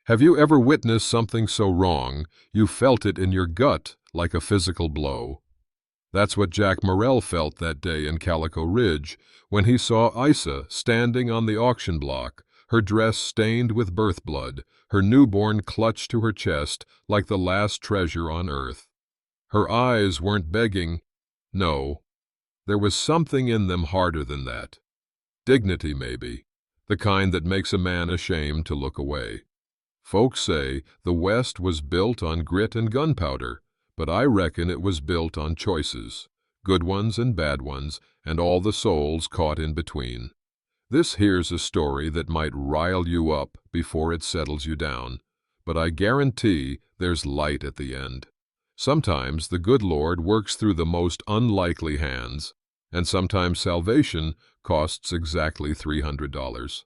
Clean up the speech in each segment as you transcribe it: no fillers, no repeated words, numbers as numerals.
Have you ever witnessed something so wrong you felt it in your gut like a physical blow? That's what Jack Morrell felt that day in Calico Ridge when he saw Isa standing on the auction block, her dress stained with birth blood, her newborn clutched to her chest like the last treasure on earth. Her eyes weren't begging. No, there was something in them harder than that. Dignity, maybe, the kind that makes a man ashamed to look away. Folks say the West was built on grit and gunpowder, but I reckon it was built on choices, good ones and bad ones, and all the souls caught in between. This here's a story that might rile you up before it settles you down, but I guarantee there's light at the end. Sometimes the good Lord works through the most unlikely hands, and sometimes salvation costs exactly $300.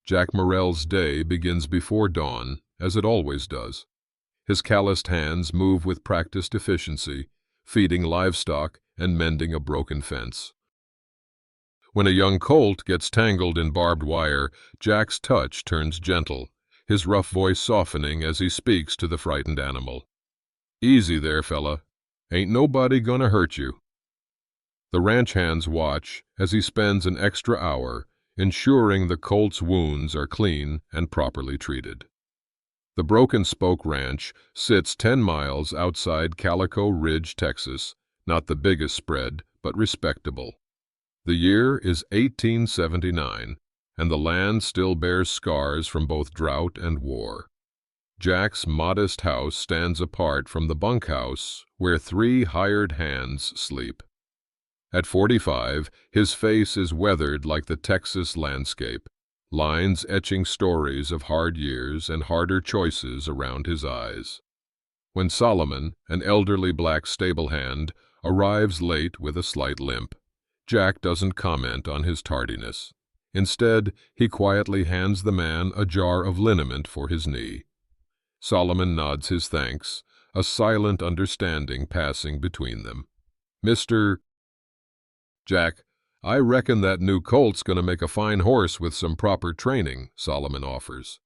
Jack Morrell's day begins before dawn, as it always does. His calloused hands move with practiced efficiency, feeding livestock and mending a broken fence. When a young colt gets tangled in barbed wire, Jack's touch turns gentle, his rough voice softening as he speaks to the frightened animal. "Easy there, fella. Ain't nobody gonna hurt you." The ranch hands watch as he spends an extra hour ensuring the colt's wounds are clean and properly treated. The Broken Spoke Ranch sits 10 miles outside Calico Ridge, Texas, not the biggest spread, but respectable. The year is 1879, and the land still bears scars from both drought and war. Jack's modest house stands apart from the bunkhouse where 3 hired hands sleep. At 45, his face is weathered like the Texas landscape, lines etching stories of hard years and harder choices around his eyes. When Solomon, an elderly black stable hand, arrives late with a slight limp, Jack doesn't comment on his tardiness. Instead, he quietly hands the man a jar of liniment for his knee. Solomon nods his thanks, a silent understanding passing between them. "Mr. Jack, I reckon that new colt's gonna make a fine horse with some proper training," Solomon offers.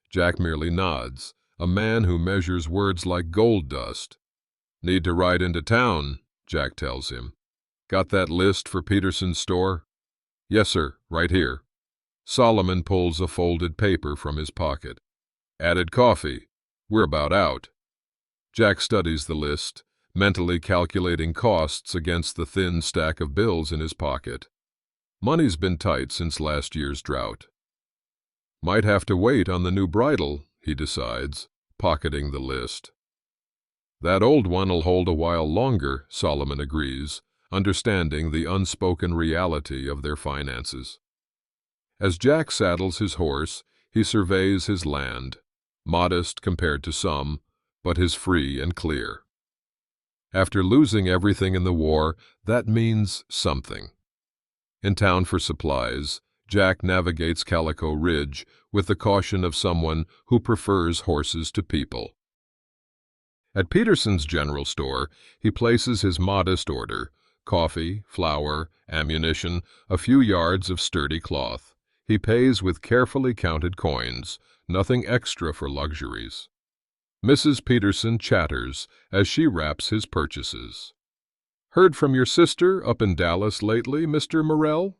Jack merely nods, a man who measures words like gold dust. "Need to ride into town," Jack tells him. "Got that list for Peterson's store?" "Yes, sir, right here." Solomon pulls a folded paper from his pocket. "Added coffee. We're about out." Jack studies the list, mentally calculating costs against the thin stack of bills in his pocket. Money's been tight since last year's drought. "Might have to wait on the new bridle," he decides, pocketing the list. "That old one'll hold a while longer," Solomon agrees, understanding the unspoken reality of their finances. As Jack saddles his horse, he surveys his land, modest compared to some, but his free and clear. After losing everything in the war, that means something. In town for supplies, Jack navigates Calico Ridge with the caution of someone who prefers horses to people. At Peterson's general store, he places his modest order: coffee, flour, ammunition, a few yards of sturdy cloth. He pays with carefully counted coins, nothing extra for luxuries. Mrs. Peterson chatters as she wraps his purchases. "Heard from your sister up in Dallas lately, Mr. Morrell?"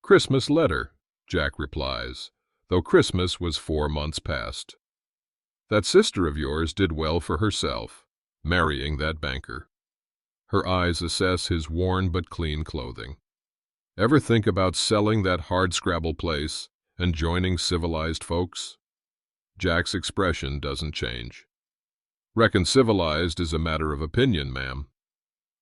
"Christmas letter," Jack replies, though Christmas was 4 months past. "That sister of yours did well for herself, marrying that banker." Her eyes assess his worn but clean clothing. "Ever think about selling that hardscrabble place and joining civilized folks?" Jack's expression doesn't change. "Reckon civilized is a matter of opinion, ma'am."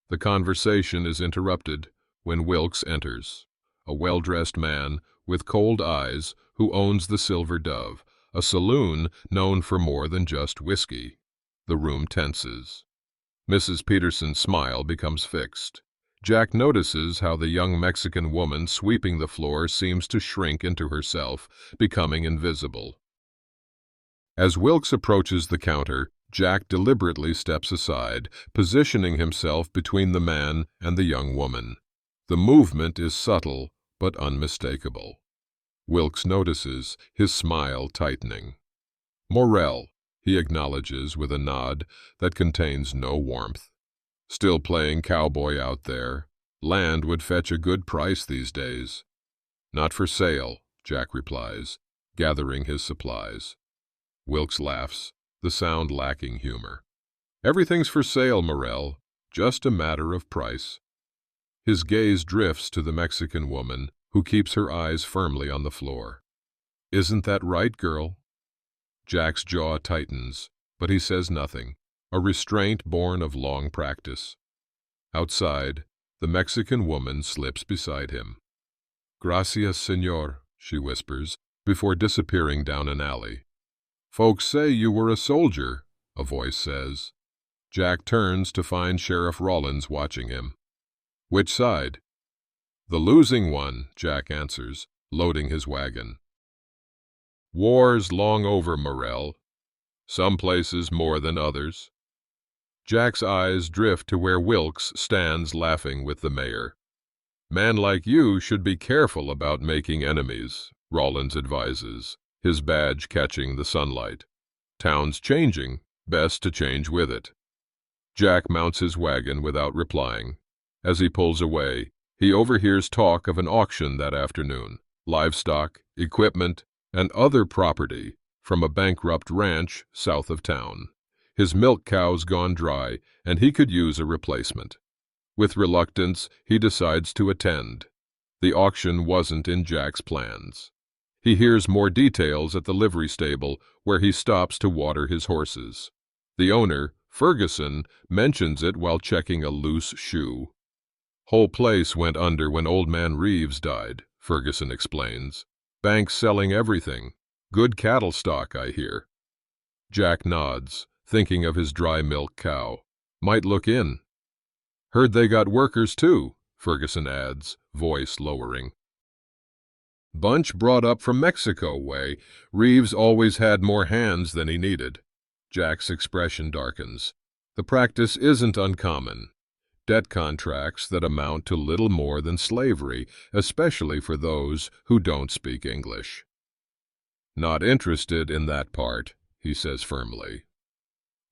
The conversation is interrupted when Wilkes enters, a well-dressed man with cold eyes who owns the Silver Dove, a saloon known for more than just whiskey. The room tenses. Mrs. Peterson's smile becomes fixed. Jack notices how the young Mexican woman sweeping the floor seems to shrink into herself, becoming invisible. As Wilkes approaches the counter, Jack deliberately steps aside, positioning himself between the man and the young woman. The movement is subtle but unmistakable. Wilkes notices, his smile tightening. Morel, he acknowledges with a nod that contains no warmth. Still playing cowboy out there. Land would fetch a good price these days. Not for sale, Jack replies, gathering his supplies. Wilkes laughs, the sound lacking humor. Everything's for sale, Morel, just a matter of price. His gaze drifts to the Mexican woman, who keeps her eyes firmly on the floor. Isn't that right, girl? Jack's jaw tightens, but he says nothing, a restraint born of long practice. Outside, the Mexican woman slips beside him. Gracias, senor, she whispers, before disappearing down an alley. Folks say you were a soldier, a voice says. Jack turns to find Sheriff Rollins watching him. Which side? The losing one, Jack answers, loading his wagon. War's long over, Morel. Some places more than others. Jack's eyes drift to where Wilkes stands laughing with the mayor. Man like you should be careful about making enemies, Rollins advises, his badge catching the sunlight. Town's changing, best to change with it. Jack mounts his wagon without replying. As he pulls away, he overhears talk of an auction that afternoon, livestock, equipment, and other property from a bankrupt ranch south of town. His milk cow's gone dry, and he could use a replacement. With reluctance, he decides to attend. The auction wasn't in Jack's plans. He hears more details at the livery stable, where he stops to water his horses. The owner, Ferguson, mentions it while checking a loose shoe. Whole place went under when old man Reeves died, Ferguson explains. Banks selling everything. Good cattle stock, I hear. Jack nods, thinking of his dry milk cow. Might look in. Heard they got workers too, Ferguson adds, voice lowering. Bunch brought up from Mexico way. Reeves always had more hands than he needed. Jack's expression darkens. The practice isn't uncommon. Debt contracts that amount to little more than slavery, especially for those who don't speak English. Not interested in that part, he says firmly.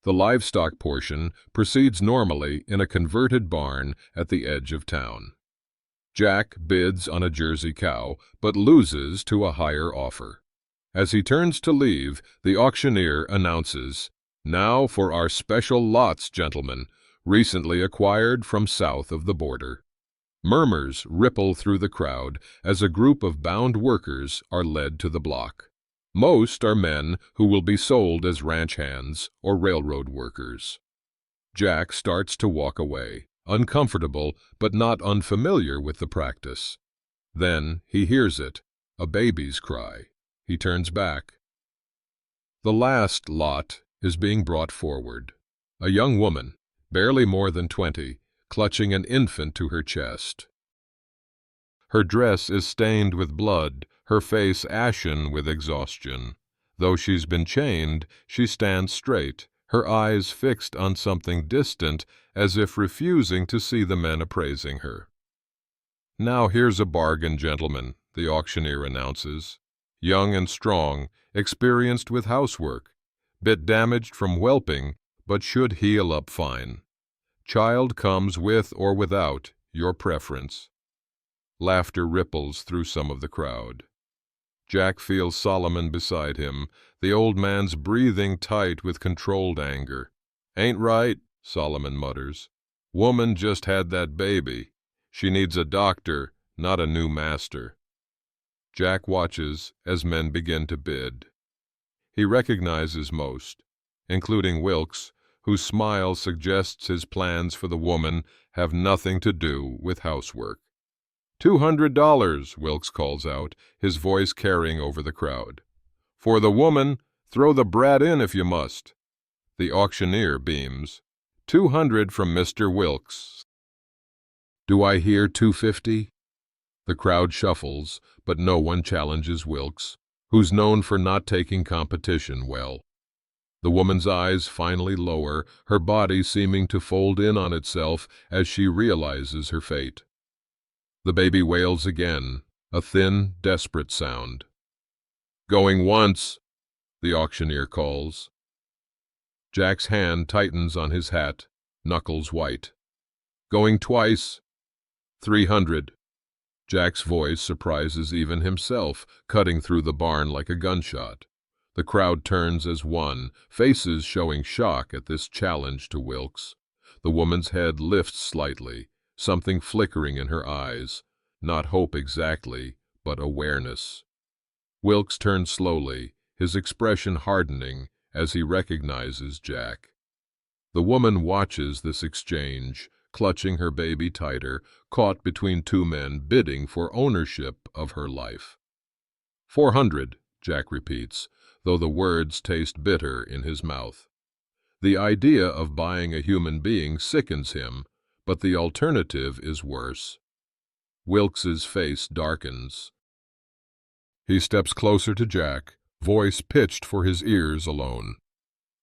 The livestock portion proceeds normally in a converted barn at the edge of town. Jack bids on a Jersey cow, but loses to a higher offer. As he turns to leave, the auctioneer announces, "Now for our special lots, gentlemen, recently acquired from south of the border." Murmurs ripple through the crowd as a group of bound workers are led to the block. Most are men who will be sold as ranch hands or railroad workers. Jack starts to walk away, uncomfortable but not unfamiliar with the practice. Then he hears it, a baby's cry. He turns back. The last lot is being brought forward. A young woman, barely more than 20, clutching an infant to her chest. Her dress is stained with blood, her face ashen with exhaustion. Though she's been chained, she stands straight, her eyes fixed on something distant, as if refusing to see the men appraising her. "Now here's a bargain, gentlemen," the auctioneer announces. Young and strong, experienced with housework, bit damaged from whelping, but should heal up fine. Child comes with or without, your preference. Laughter ripples through some of the crowd. Jack feels Solomon beside him, the old man's breathing tight with controlled anger. "Ain't right," Solomon mutters. "Woman just had that baby. She needs a doctor, not a new master." Jack watches as men begin to bid. He recognizes most, including Wilkes, whose smile suggests his plans for the woman have nothing to do with housework. $200, Wilkes calls out, his voice carrying over the crowd. "For the woman, throw the brat in if you must." The auctioneer beams. $200 from Mr. Wilkes. Do I hear $250? The crowd shuffles, but no one challenges Wilkes, who's known for not taking competition well. The woman's eyes finally lower, her body seeming to fold in on itself as she realizes her fate. The baby wails again, a thin, desperate sound. "Going once," the auctioneer calls. Jack's hand tightens on his hat, knuckles white. "Going twice." 300. Jack's voice surprises even himself, cutting through the barn like a gunshot. The crowd turns as one, faces showing shock at this challenge to Wilkes. The woman's head lifts slightly, something flickering in her eyes. Not hope exactly, but awareness. Wilkes turns slowly, his expression hardening as he recognizes Jack. The woman watches this exchange, clutching her baby tighter, caught between two men bidding for ownership of her life. 400, Jack repeats, though the words taste bitter in his mouth. The idea of buying a human being sickens him, but the alternative is worse. Wilkes's face darkens. He steps closer to Jack, voice pitched for his ears alone.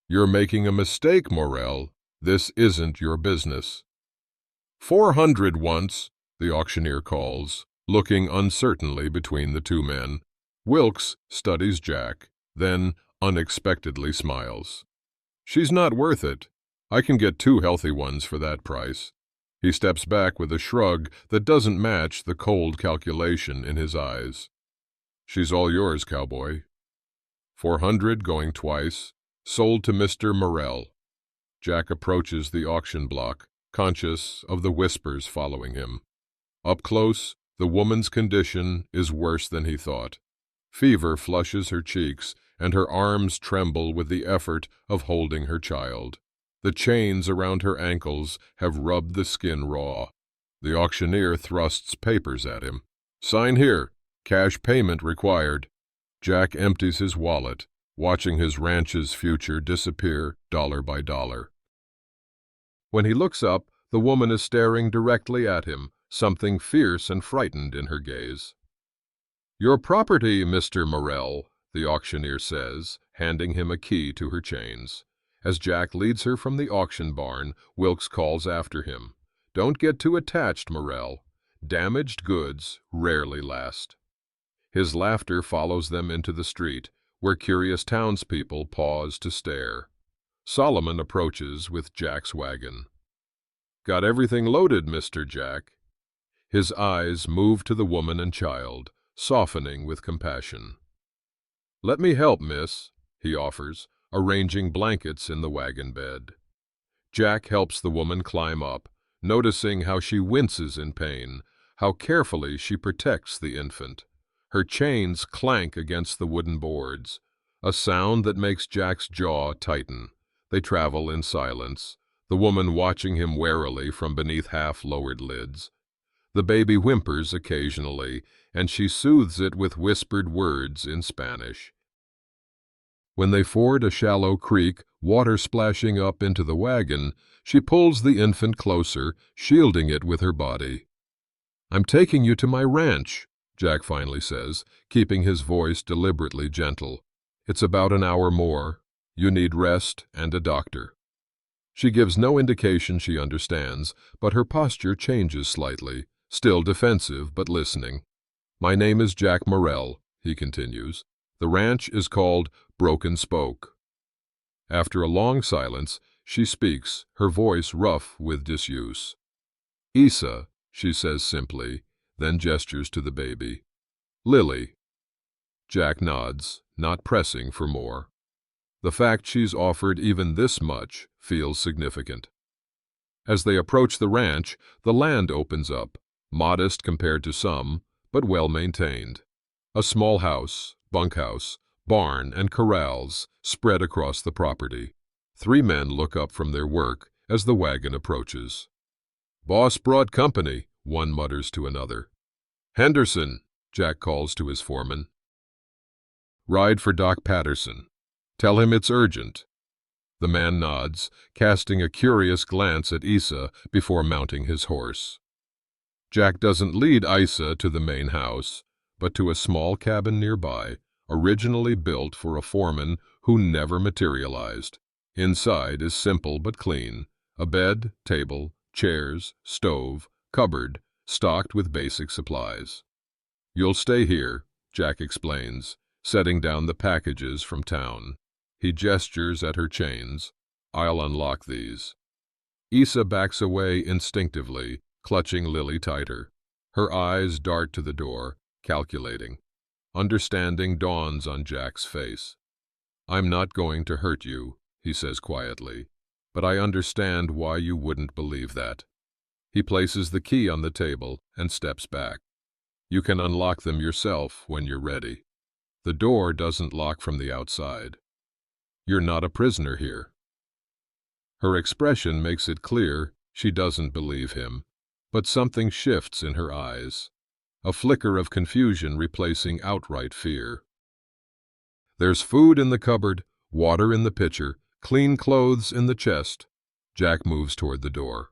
"You're making a mistake, Morel. This isn't your business." 400 once, the auctioneer calls, looking uncertainly between the two men. Wilkes studies Jack, then unexpectedly smiles. "She's not worth it. I can get 2 healthy ones for that price." He steps back with a shrug that doesn't match the cold calculation in his eyes. "She's all yours, cowboy." 400 going twice, sold to Mr. Morel. Jack approaches the auction block, conscious of the whispers following him. Up close, the woman's condition is worse than he thought. Fever flushes her cheeks, and her arms tremble with the effort of holding her child. The chains around her ankles have rubbed the skin raw. The auctioneer thrusts papers at him. "Sign here. Cash payment required." Jack empties his wallet, watching his ranch's future disappear dollar by dollar. When he looks up, the woman is staring directly at him, something fierce and frightened in her gaze. "Your property, Mr. Morel," the auctioneer says, handing him a key to her chains. As Jack leads her from the auction barn, Wilkes calls after him. "Don't get too attached, Morel. Damaged goods rarely last." His laughter follows them into the street, where curious townspeople pause to stare. Solomon approaches with Jack's wagon. "Got everything loaded, Mr. Jack." His eyes move to the woman and child, softening with compassion. "Let me help, miss," he offers, arranging blankets in the wagon bed. Jack helps the woman climb up, noticing how she winces in pain, how carefully she protects the infant. Her chains clank against the wooden boards, a sound that makes Jack's jaw tighten. They travel in silence, the woman watching him warily from beneath half-lowered lids. The baby whimpers occasionally, and she soothes it with whispered words in Spanish. When they ford a shallow creek, water splashing up into the wagon, she pulls the infant closer, shielding it with her body. "I'm taking you to my ranch," Jack finally says, keeping his voice deliberately gentle. "It's about an hour more. You need rest and a doctor." She gives no indication she understands, but her posture changes slightly, still defensive but listening. "My name is Jack Morel," he continues. "The ranch is called Broken Spoke." After a long silence, she speaks, her voice rough with disuse. "Isa," she says simply, then gestures to the baby. "Lily." Jack nods, not pressing for more. The fact she's offered even this much feels significant. As they approach the ranch, the land opens up, modest compared to some, but well maintained. A small house, bunkhouse, barn, and corrals spread across the property. 3 men look up from their work as the wagon approaches. "Boss brought company," one mutters to another. "Henderson," Jack calls to his foreman. "Ride for Doc Patterson. Tell him it's urgent." The man nods, casting a curious glance at Isa before mounting his horse. Jack doesn't lead Isa to the main house, but to a small cabin nearby, originally built for a foreman who never materialized. Inside is simple but clean: a bed, table, chairs, stove, cupboard, stocked with basic supplies. You'll stay here, Jack explains, setting down the packages from town. He gestures at her chains. I'll unlock these. Issa backs away instinctively, clutching Lily tighter. Her eyes dart to the door, calculating. Understanding dawns on Jack's face. I'm not going to hurt you, he says quietly, but I understand why you wouldn't believe that. He places the key on the table and steps back. You can unlock them yourself when you're ready. The door doesn't lock from the outside. You're not a prisoner here. Her expression makes it clear she doesn't believe him, but something shifts in her eyes, a flicker of confusion replacing outright fear. There's food in the cupboard, water in the pitcher, clean clothes in the chest. Jack moves toward the door.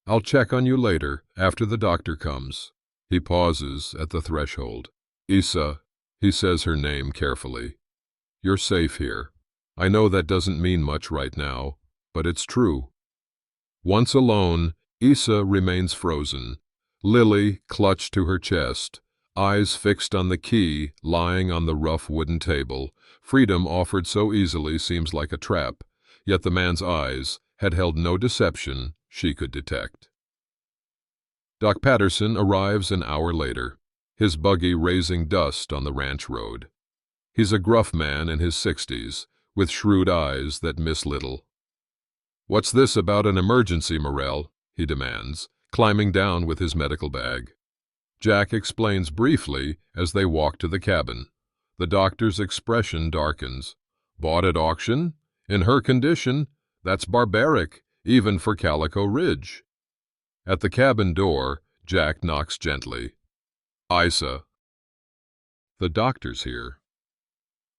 I'll check on you later, after the doctor comes. He pauses at the threshold. Issa, he says her name carefully. You're safe here. I know that doesn't mean much right now, but it's true. Once alone, Issa remains frozen, Lily clutched to her chest, eyes fixed on the key lying on the rough wooden table. Freedom offered so easily seems like a trap, yet the man's eyes had held no deception she could detect. Doc Patterson arrives an hour later, his buggy raising dust on the ranch road. He's a gruff man in his 60s, with shrewd eyes that miss little. What's this about an emergency, Morrell? He demands, climbing down with his medical bag. Jack explains briefly as they walk to the cabin. The doctor's expression darkens. Bought at auction? In her condition, that's barbaric, even for Calico Ridge. At the cabin door, Jack knocks gently. Issa. The doctor's here.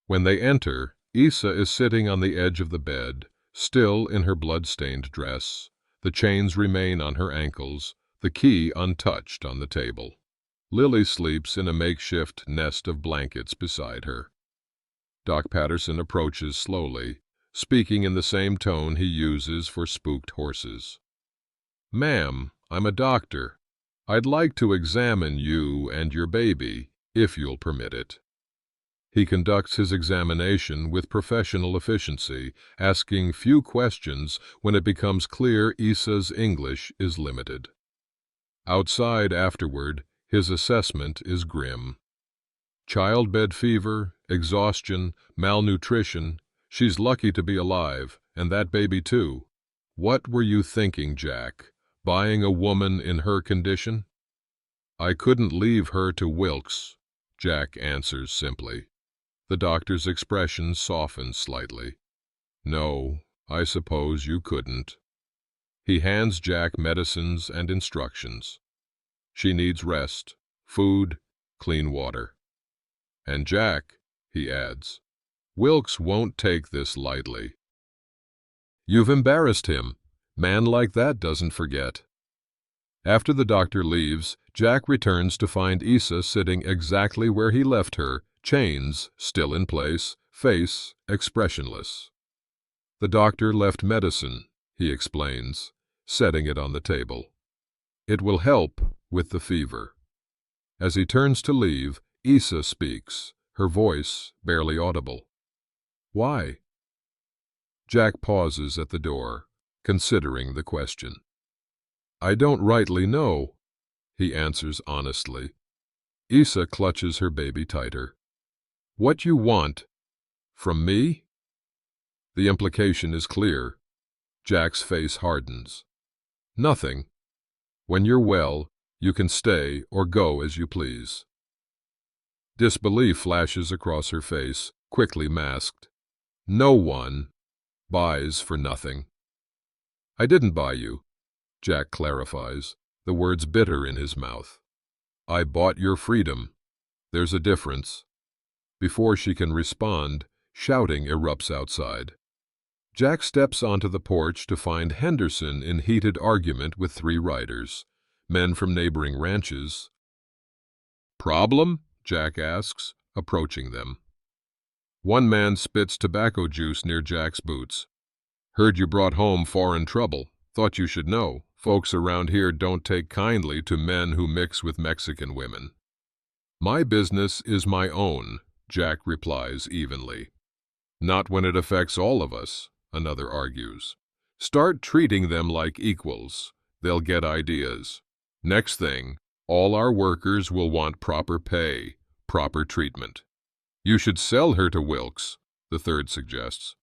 When they enter, Issa is sitting on the edge of the bed, still in her blood-stained dress. The chains remain on her ankles, the key untouched on the table. Lily sleeps in a makeshift nest of blankets beside her. Doc Patterson approaches slowly, speaking in the same tone he uses for spooked horses. Ma'am, I'm a doctor. I'd like to examine you and your baby, if you'll permit it. He conducts his examination with professional efficiency, asking few questions when it becomes clear Issa's English is limited. Outside afterward, his assessment is grim. Childbed fever, exhaustion, malnutrition. She's lucky to be alive, and that baby too. What were you thinking, Jack? Buying a woman in her condition? I couldn't leave her to Wilkes, Jack answers simply. The doctor's expression softens slightly. No, I suppose you couldn't. He hands Jack medicines and instructions. She needs rest, food, clean water. And Jack, he adds, Wilkes won't take this lightly. You've embarrassed him. Man like that doesn't forget. After the doctor leaves, Jack returns to find Issa sitting exactly where he left her, chains still in place, face expressionless. The doctor left medicine, he explains, setting it on the table. It will help with the fever. As he turns to leave, Issa speaks, her voice barely audible. Why? Jack pauses at the door, considering the question. I don't rightly know, he answers honestly. Issa clutches her baby tighter. What you want? From me? The implication is clear. Jack's face hardens. Nothing. When you're well, you can stay or go as you please. Disbelief flashes across her face, quickly masked. No one buys for nothing. I didn't buy you, Jack clarifies, the words bitter in his mouth. I bought your freedom. There's a difference. Before she can respond, shouting erupts outside. Jack steps onto the porch to find Henderson in heated argument with 3 riders, men from neighboring ranches. Problem? Jack asks, approaching them. One man spits tobacco juice near Jack's boots. Heard you brought home foreign trouble. Thought you should know. Folks around here don't take kindly to men who mix with Mexican women. My business is my own, Jack replies evenly. Not when it affects all of us, another argues. Start treating them like equals. They'll get ideas. Next thing, all our workers will want proper pay, proper treatment. You should sell her to Wilkes, the third suggests.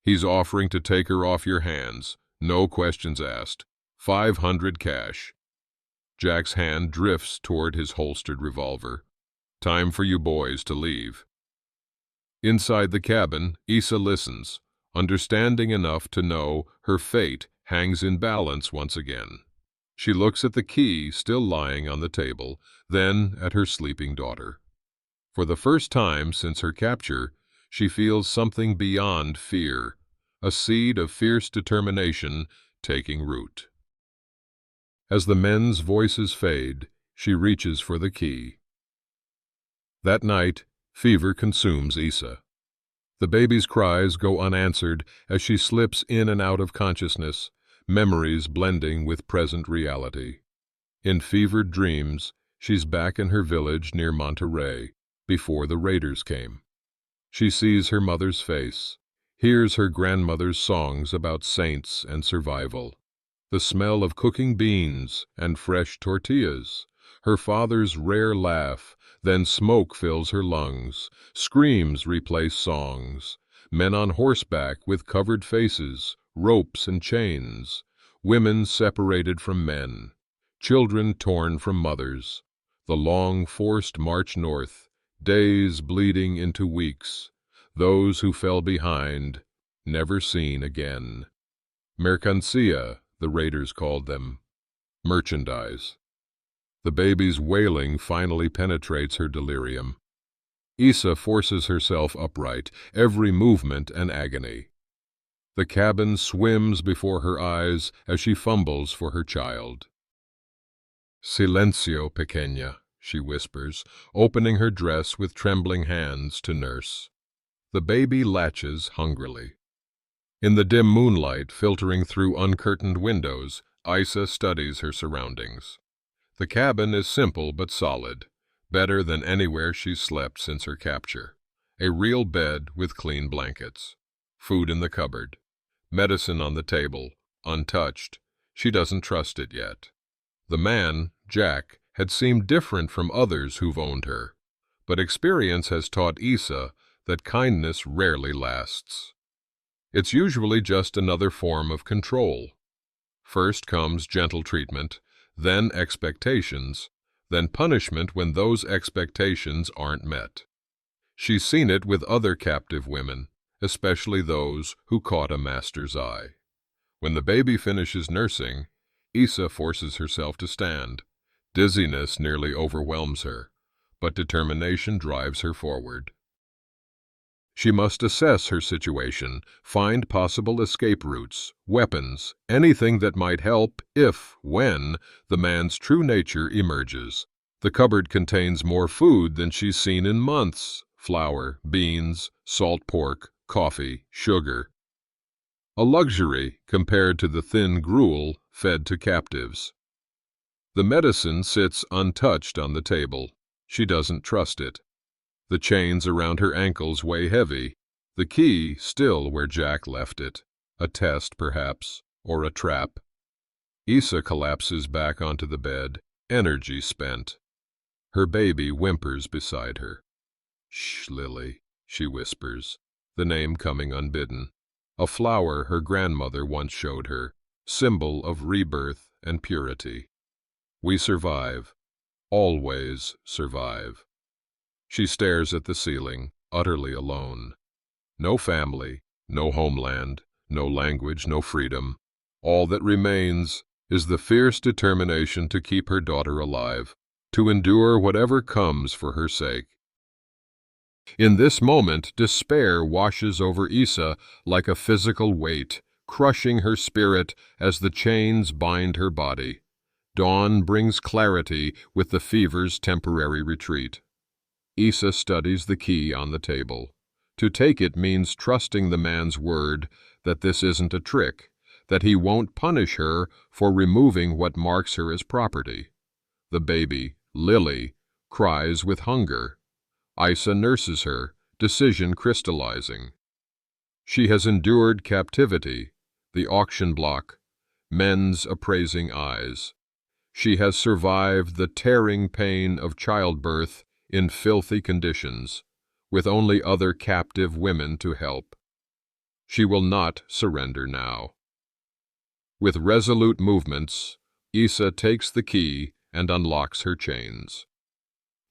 He's offering to take her off your hands, no questions asked. 500 cash. Jack's hand drifts toward his holstered revolver. Time for you boys to leave. Inside the cabin, Issa listens, understanding enough to know her fate hangs in balance once again. She looks at the key still lying on the table, then at her sleeping daughter. For the first time since her capture, she feels something beyond fear, a seed of fierce determination taking root. As the men's voices fade, she reaches for the key. That night, fever consumes Issa. The baby's cries go unanswered as she slips in and out of consciousness, memories blending with present reality. In fevered dreams, she's back in her village near Monterey, before the raiders came. She sees her mother's face, hears her grandmother's songs about saints and survival, the smell of cooking beans and fresh tortillas, her father's rare laugh, then smoke fills her lungs, screams replace songs, men on horseback with covered faces, ropes and chains, women separated from men, children torn from mothers, the long forced march north, days bleeding into weeks, those who fell behind, never seen again. Mercancía, the raiders called them. Merchandise. The baby's wailing finally penetrates her delirium. Issa forces herself upright, every movement an agony. The cabin swims before her eyes as she fumbles for her child. Silencio, pequeña, she whispers, opening her dress with trembling hands to nurse. The baby latches hungrily. In the dim moonlight filtering through uncurtained windows, Issa studies her surroundings. The cabin is simple but solid, better than anywhere she's slept since her capture. A real bed with clean blankets. Food in the cupboard. Medicine on the table, untouched. She doesn't trust it yet. The man, Jack, had seemed different from others who've owned her, but experience has taught Issa that kindness rarely lasts. It's usually just another form of control. First comes gentle treatment, then expectations, then punishment when those expectations aren't met. She's seen it with other captive women, especially those who caught a master's eye. When the baby finishes nursing, Issa forces herself to stand. Dizziness nearly overwhelms her, but determination drives her forward. She must assess her situation, find possible escape routes, weapons, anything that might help when the man's true nature emerges. The cupboard contains more food than she's seen in months: flour, beans, salt pork, coffee, sugar. A luxury compared to the thin gruel fed to captives. The medicine sits untouched on the table. She doesn't trust it. The chains around her ankles weigh heavy, the key still where Jack left it. A test, perhaps, or a trap. Issa collapses back onto the bed, energy spent. Her baby whimpers beside her. "Shh, Lily," she whispers, the name coming unbidden. A flower her grandmother once showed her, symbol of rebirth and purity. We survive, always survive. She stares at the ceiling, utterly alone. No family, no homeland, no language, no freedom. All that remains is the fierce determination to keep her daughter alive, to endure whatever comes for her sake. In this moment, despair washes over Issa like a physical weight, crushing her spirit as the chains bind her body. Dawn brings clarity with the fever's temporary retreat. Issa studies the key on the table. To take it means trusting the man's word that this isn't a trick, that he won't punish her for removing what marks her as property. The baby, Lily, cries with hunger. Isa nurses her, decision crystallizing. She has endured captivity, the auction block, men's appraising eyes. She has survived the tearing pain of childbirth in filthy conditions, with only other captive women to help. She will not surrender now. With resolute movements, Isa takes the key and unlocks her chains.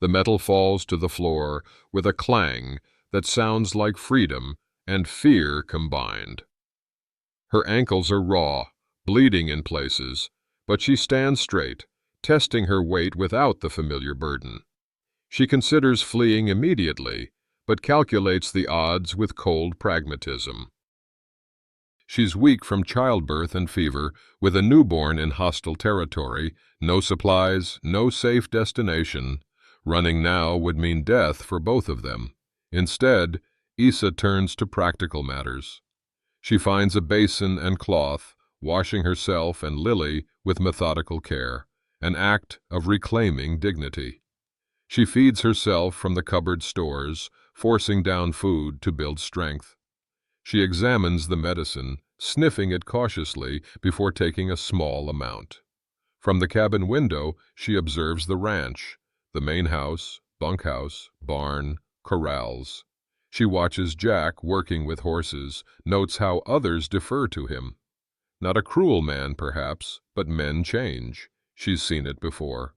The metal falls to the floor with a clang that sounds like freedom and fear combined. Her ankles are raw, bleeding in places, but she stands straight, testing her weight without the familiar burden. She considers fleeing immediately, but calculates the odds with cold pragmatism. She's weak from childbirth and fever, with a newborn in hostile territory, no supplies, no safe destination. Running now would mean death for both of them. Instead, Isa turns to practical matters. She finds a basin and cloth, washing herself and Lily with methodical care, an act of reclaiming dignity. She feeds herself from the cupboard stores, forcing down food to build strength. She examines the medicine, sniffing it cautiously before taking a small amount. From the cabin window, she observes the ranch, the main house, bunkhouse, barn, corrals. She watches Jack working with horses, notes how others defer to him. Not a cruel man, perhaps, but men change. She's seen it before.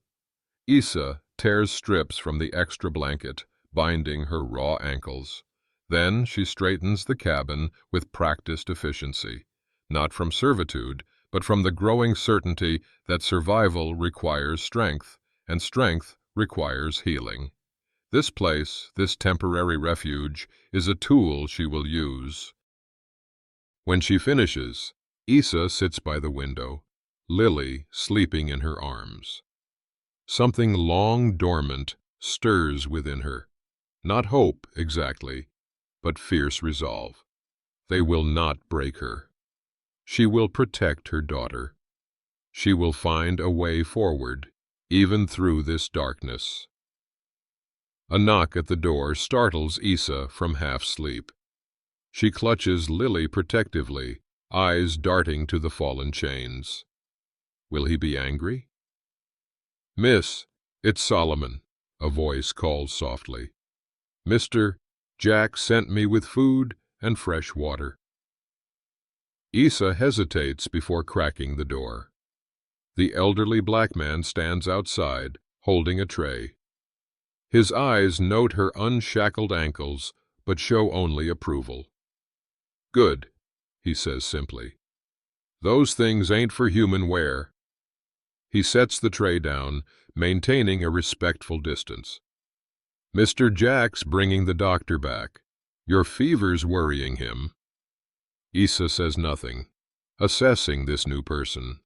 Isa tears strips from the extra blanket, binding her raw ankles. Then she straightens the cabin with practiced efficiency, not from servitude, but from the growing certainty that survival requires strength, and strength requires healing. This place, this temporary refuge, is a tool she will use. When she finishes, Isa sits by the window, Lily sleeping in her arms. Something long dormant stirs within her. Not hope, exactly, but fierce resolve. They will not break her. She will protect her daughter. She will find a way forward, even through this darkness. A knock at the door startles Isa from half-sleep. She clutches Lily protectively, eyes darting to the fallen chains. Will he be angry? "Miss, it's Solomon," a voice calls softly. "Mr. Jack sent me with food and fresh water." Isa hesitates before cracking the door. The elderly black man stands outside, holding a tray. His eyes note her unshackled ankles, but show only approval. "Good," he says simply. "Those things ain't for human wear." He sets the tray down, maintaining a respectful distance. "Mr. Jack's bringing the doctor back. Your fever's worrying him." Isa says nothing, assessing this new person.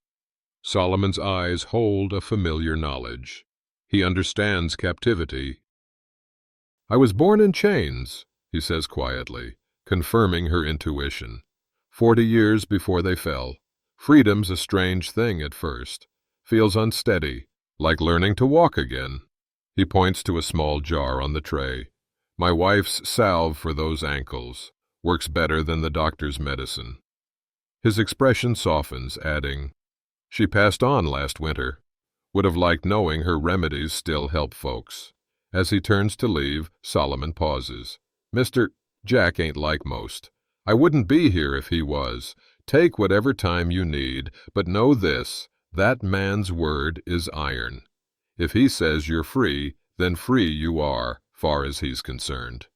Solomon's eyes hold a familiar knowledge. He understands captivity. "I was born in chains," he says quietly, confirming her intuition. 40 years before they fell. Freedom's a strange thing at first. Feels unsteady, like learning to walk again. He points to a small jar on the tray. "My wife's salve for those ankles. Works better than the doctor's medicine." His expression softens, adding, "She passed on last winter. Would have liked knowing her remedies still help folks." As he turns to leave, Solomon pauses. "Mr. Jack ain't like most. I wouldn't be here if he was. Take whatever time you need, but know this, that man's word is iron. If he says you're free, then free you are, far as he's concerned."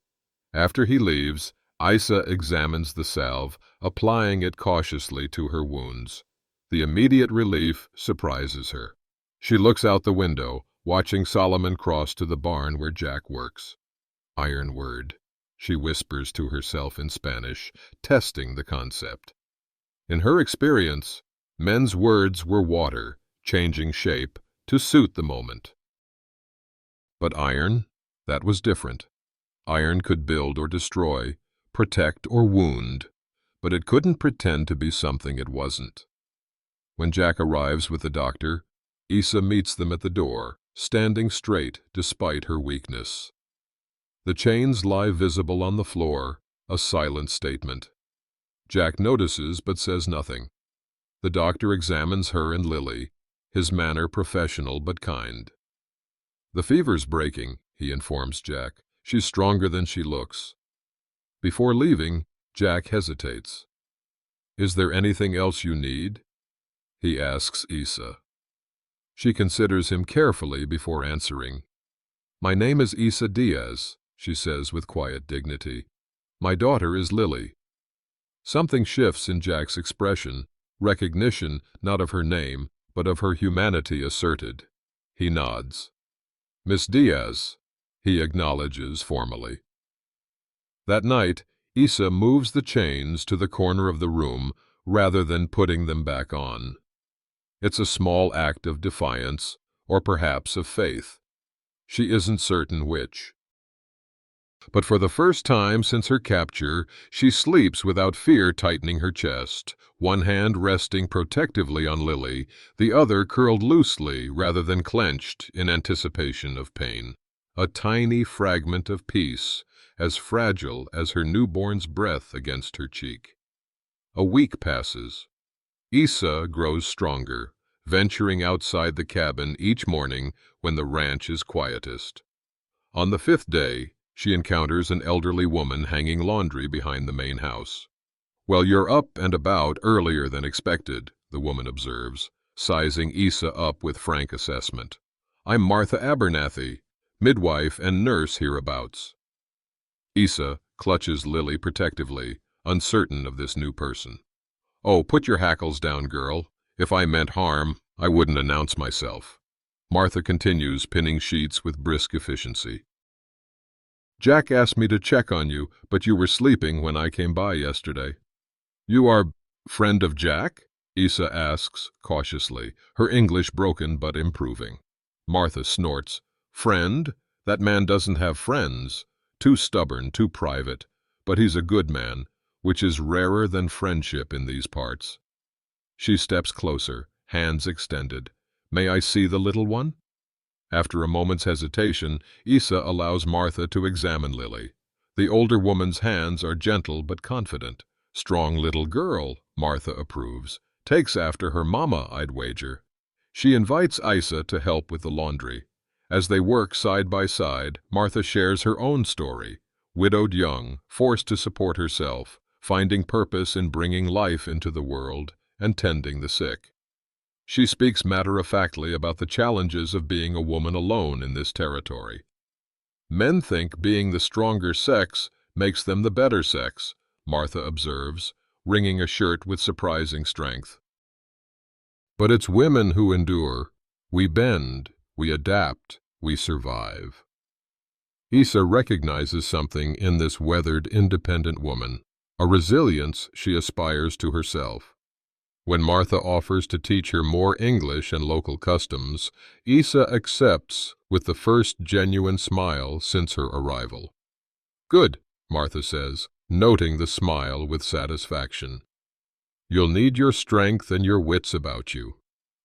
After he leaves, Isa examines the salve, applying it cautiously to her wounds. The immediate relief surprises her. She looks out the window, watching Solomon cross to the barn where Jack works. "Iron word," she whispers to herself in Spanish, testing the concept. In her experience, men's words were water, changing shape to suit the moment. But iron, that was different. Iron could build or destroy, protect or wound, but it couldn't pretend to be something it wasn't. When Jack arrives with the doctor, Isa meets them at the door, standing straight despite her weakness. The chains lie visible on the floor, a silent statement. Jack notices but says nothing. The doctor examines her and Lily, his manner professional but kind. "The fever's breaking," he informs Jack. "She's stronger than she looks." Before leaving, Jack hesitates. "Is there anything else you need?" he asks Isa. She considers him carefully before answering. "My name is Isa Diaz," she says with quiet dignity. "My daughter is Lily." Something shifts in Jack's expression, recognition not of her name, but of her humanity asserted. He nods. "Miss Diaz," he acknowledges formally. That night, Isa moves the chains to the corner of the room rather than putting them back on. It's a small act of defiance, or perhaps of faith. She isn't certain which. But for the first time since her capture, she sleeps without fear tightening her chest, one hand resting protectively on Lily, the other curled loosely rather than clenched in anticipation of pain. A tiny fragment of peace, as fragile as her newborn's breath against her cheek. A week passes. Isa grows stronger, venturing outside the cabin each morning when the ranch is quietest. On the 5th day, she encounters an elderly woman hanging laundry behind the main house. "Well, you're up and about earlier than expected," the woman observes, sizing Isa up with frank assessment. "I'm Martha Abernathy, midwife and nurse hereabouts." Isa clutches Lily protectively, uncertain of this new person. "Oh, put your hackles down, girl. If I meant harm, I wouldn't announce myself." Martha continues pinning sheets with brisk efficiency. "Jack asked me to check on you, but you were sleeping when I came by yesterday." "You are friend of Jack?" Isa asks cautiously, her English broken but improving. Martha snorts. "Friend? That man doesn't have friends. Too stubborn, too private. But he's a good man, which is rarer than friendship in these parts." She steps closer, hands extended. "May I see the little one?" After a moment's hesitation, Isa allows Martha to examine Lily. The older woman's hands are gentle but confident. "Strong little girl," Martha approves. "Takes after her mama, I'd wager." She invites Isa to help with the laundry. As they work side by side, Martha shares her own story. Widowed young, forced to support herself, finding purpose in bringing life into the world and tending the sick. She speaks matter-of-factly about the challenges of being a woman alone in this territory. "Men think being the stronger sex makes them the better sex," Martha observes, wringing a shirt with surprising strength. "But it's women who endure. We bend, we adapt, we survive." Isa recognizes something in this weathered, independent woman, a resilience she aspires to herself. When Martha offers to teach her more English and local customs, Isa accepts with the first genuine smile since her arrival. "Good," Martha says, noting the smile with satisfaction. "You'll need your strength and your wits about you.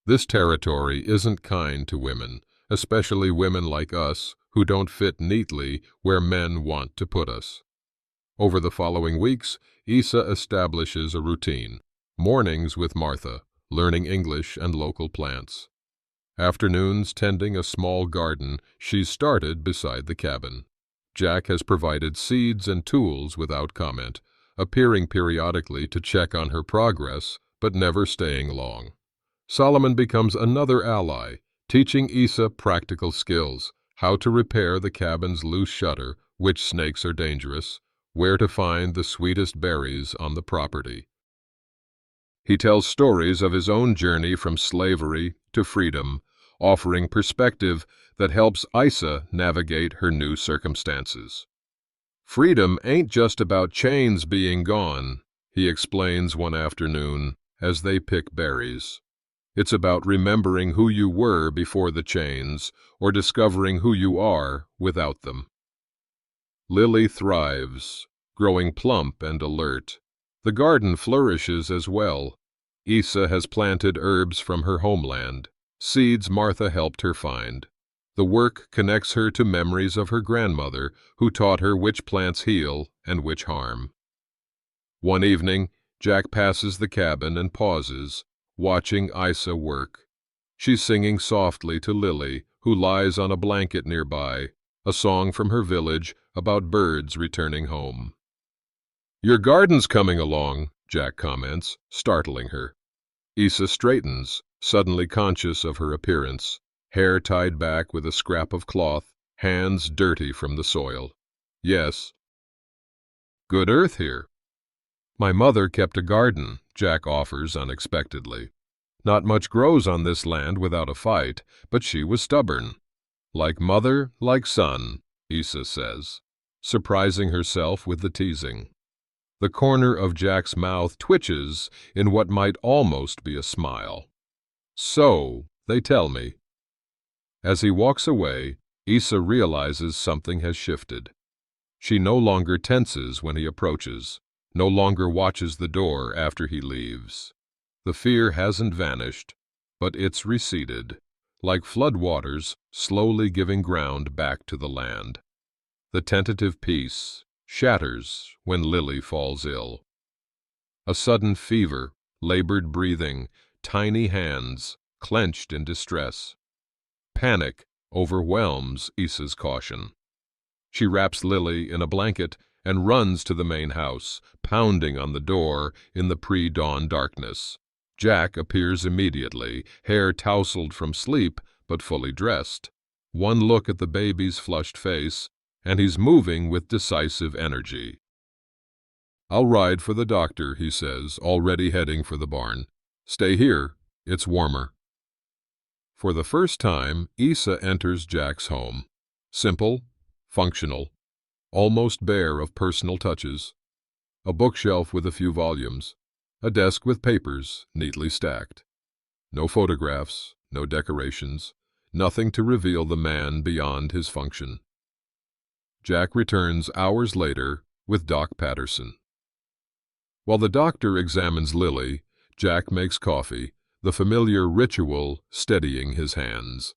This territory isn't kind to women, especially women like us who don't fit neatly where men want to put us." Over the following weeks, Isa establishes a routine. Mornings with Martha, learning English and local plants. Afternoons tending a small garden she's started beside the cabin. Jack has provided seeds and tools without comment, appearing periodically to check on her progress, but never staying long. Solomon becomes another ally, teaching Isa practical skills, how to repair the cabin's loose shutter, which snakes are dangerous, where to find the sweetest berries on the property. He tells stories of his own journey from slavery to freedom, offering perspective that helps Isa navigate her new circumstances. "Freedom ain't just about chains being gone," he explains one afternoon as they pick berries. "It's about remembering who you were before the chains, or discovering who you are without them." Lily thrives, growing plump and alert. The garden flourishes as well. Isa has planted herbs from her homeland, seeds Martha helped her find. The work connects her to memories of her grandmother, who taught her which plants heal and which harm. One evening, Jack passes the cabin and pauses, watching Isa work. She's singing softly to Lily, who lies on a blanket nearby, a song from her village about birds returning home. "Your garden's coming along," Jack comments, startling her. Isa straightens, suddenly conscious of her appearance, hair tied back with a scrap of cloth, hands dirty from the soil. "Yes." "Good earth here." "My mother kept a garden," Jack offers unexpectedly. "Not much grows on this land without a fight, but she was stubborn." "Like mother, like son," Isa says, surprising herself with the teasing. The corner of Jack's mouth twitches in what might almost be a smile. "So, they tell me." As he walks away, Isa realizes something has shifted. She no longer tenses when he approaches, no longer watches the door after he leaves. The fear hasn't vanished, but it's receded, like floodwaters slowly giving ground back to the land. The tentative peace shatters when Lily falls ill. A sudden fever, labored breathing, tiny hands, clenched in distress. Panic overwhelms Isa's caution. She wraps Lily in a blanket and runs to the main house, pounding on the door in the pre-dawn darkness. Jack appears immediately, hair tousled from sleep but fully dressed. One look at the baby's flushed face, and he's moving with decisive energy. "I'll ride for the doctor," he says, already heading for the barn. "Stay here, it's warmer." For the first time, Isa enters Jack's home. Simple, functional, almost bare of personal touches. A bookshelf with a few volumes, a desk with papers neatly stacked. No photographs, no decorations, nothing to reveal the man beyond his function. Jack returns hours later with Doc Patterson. While the doctor examines Lily, Jack makes coffee, the familiar ritual steadying his hands.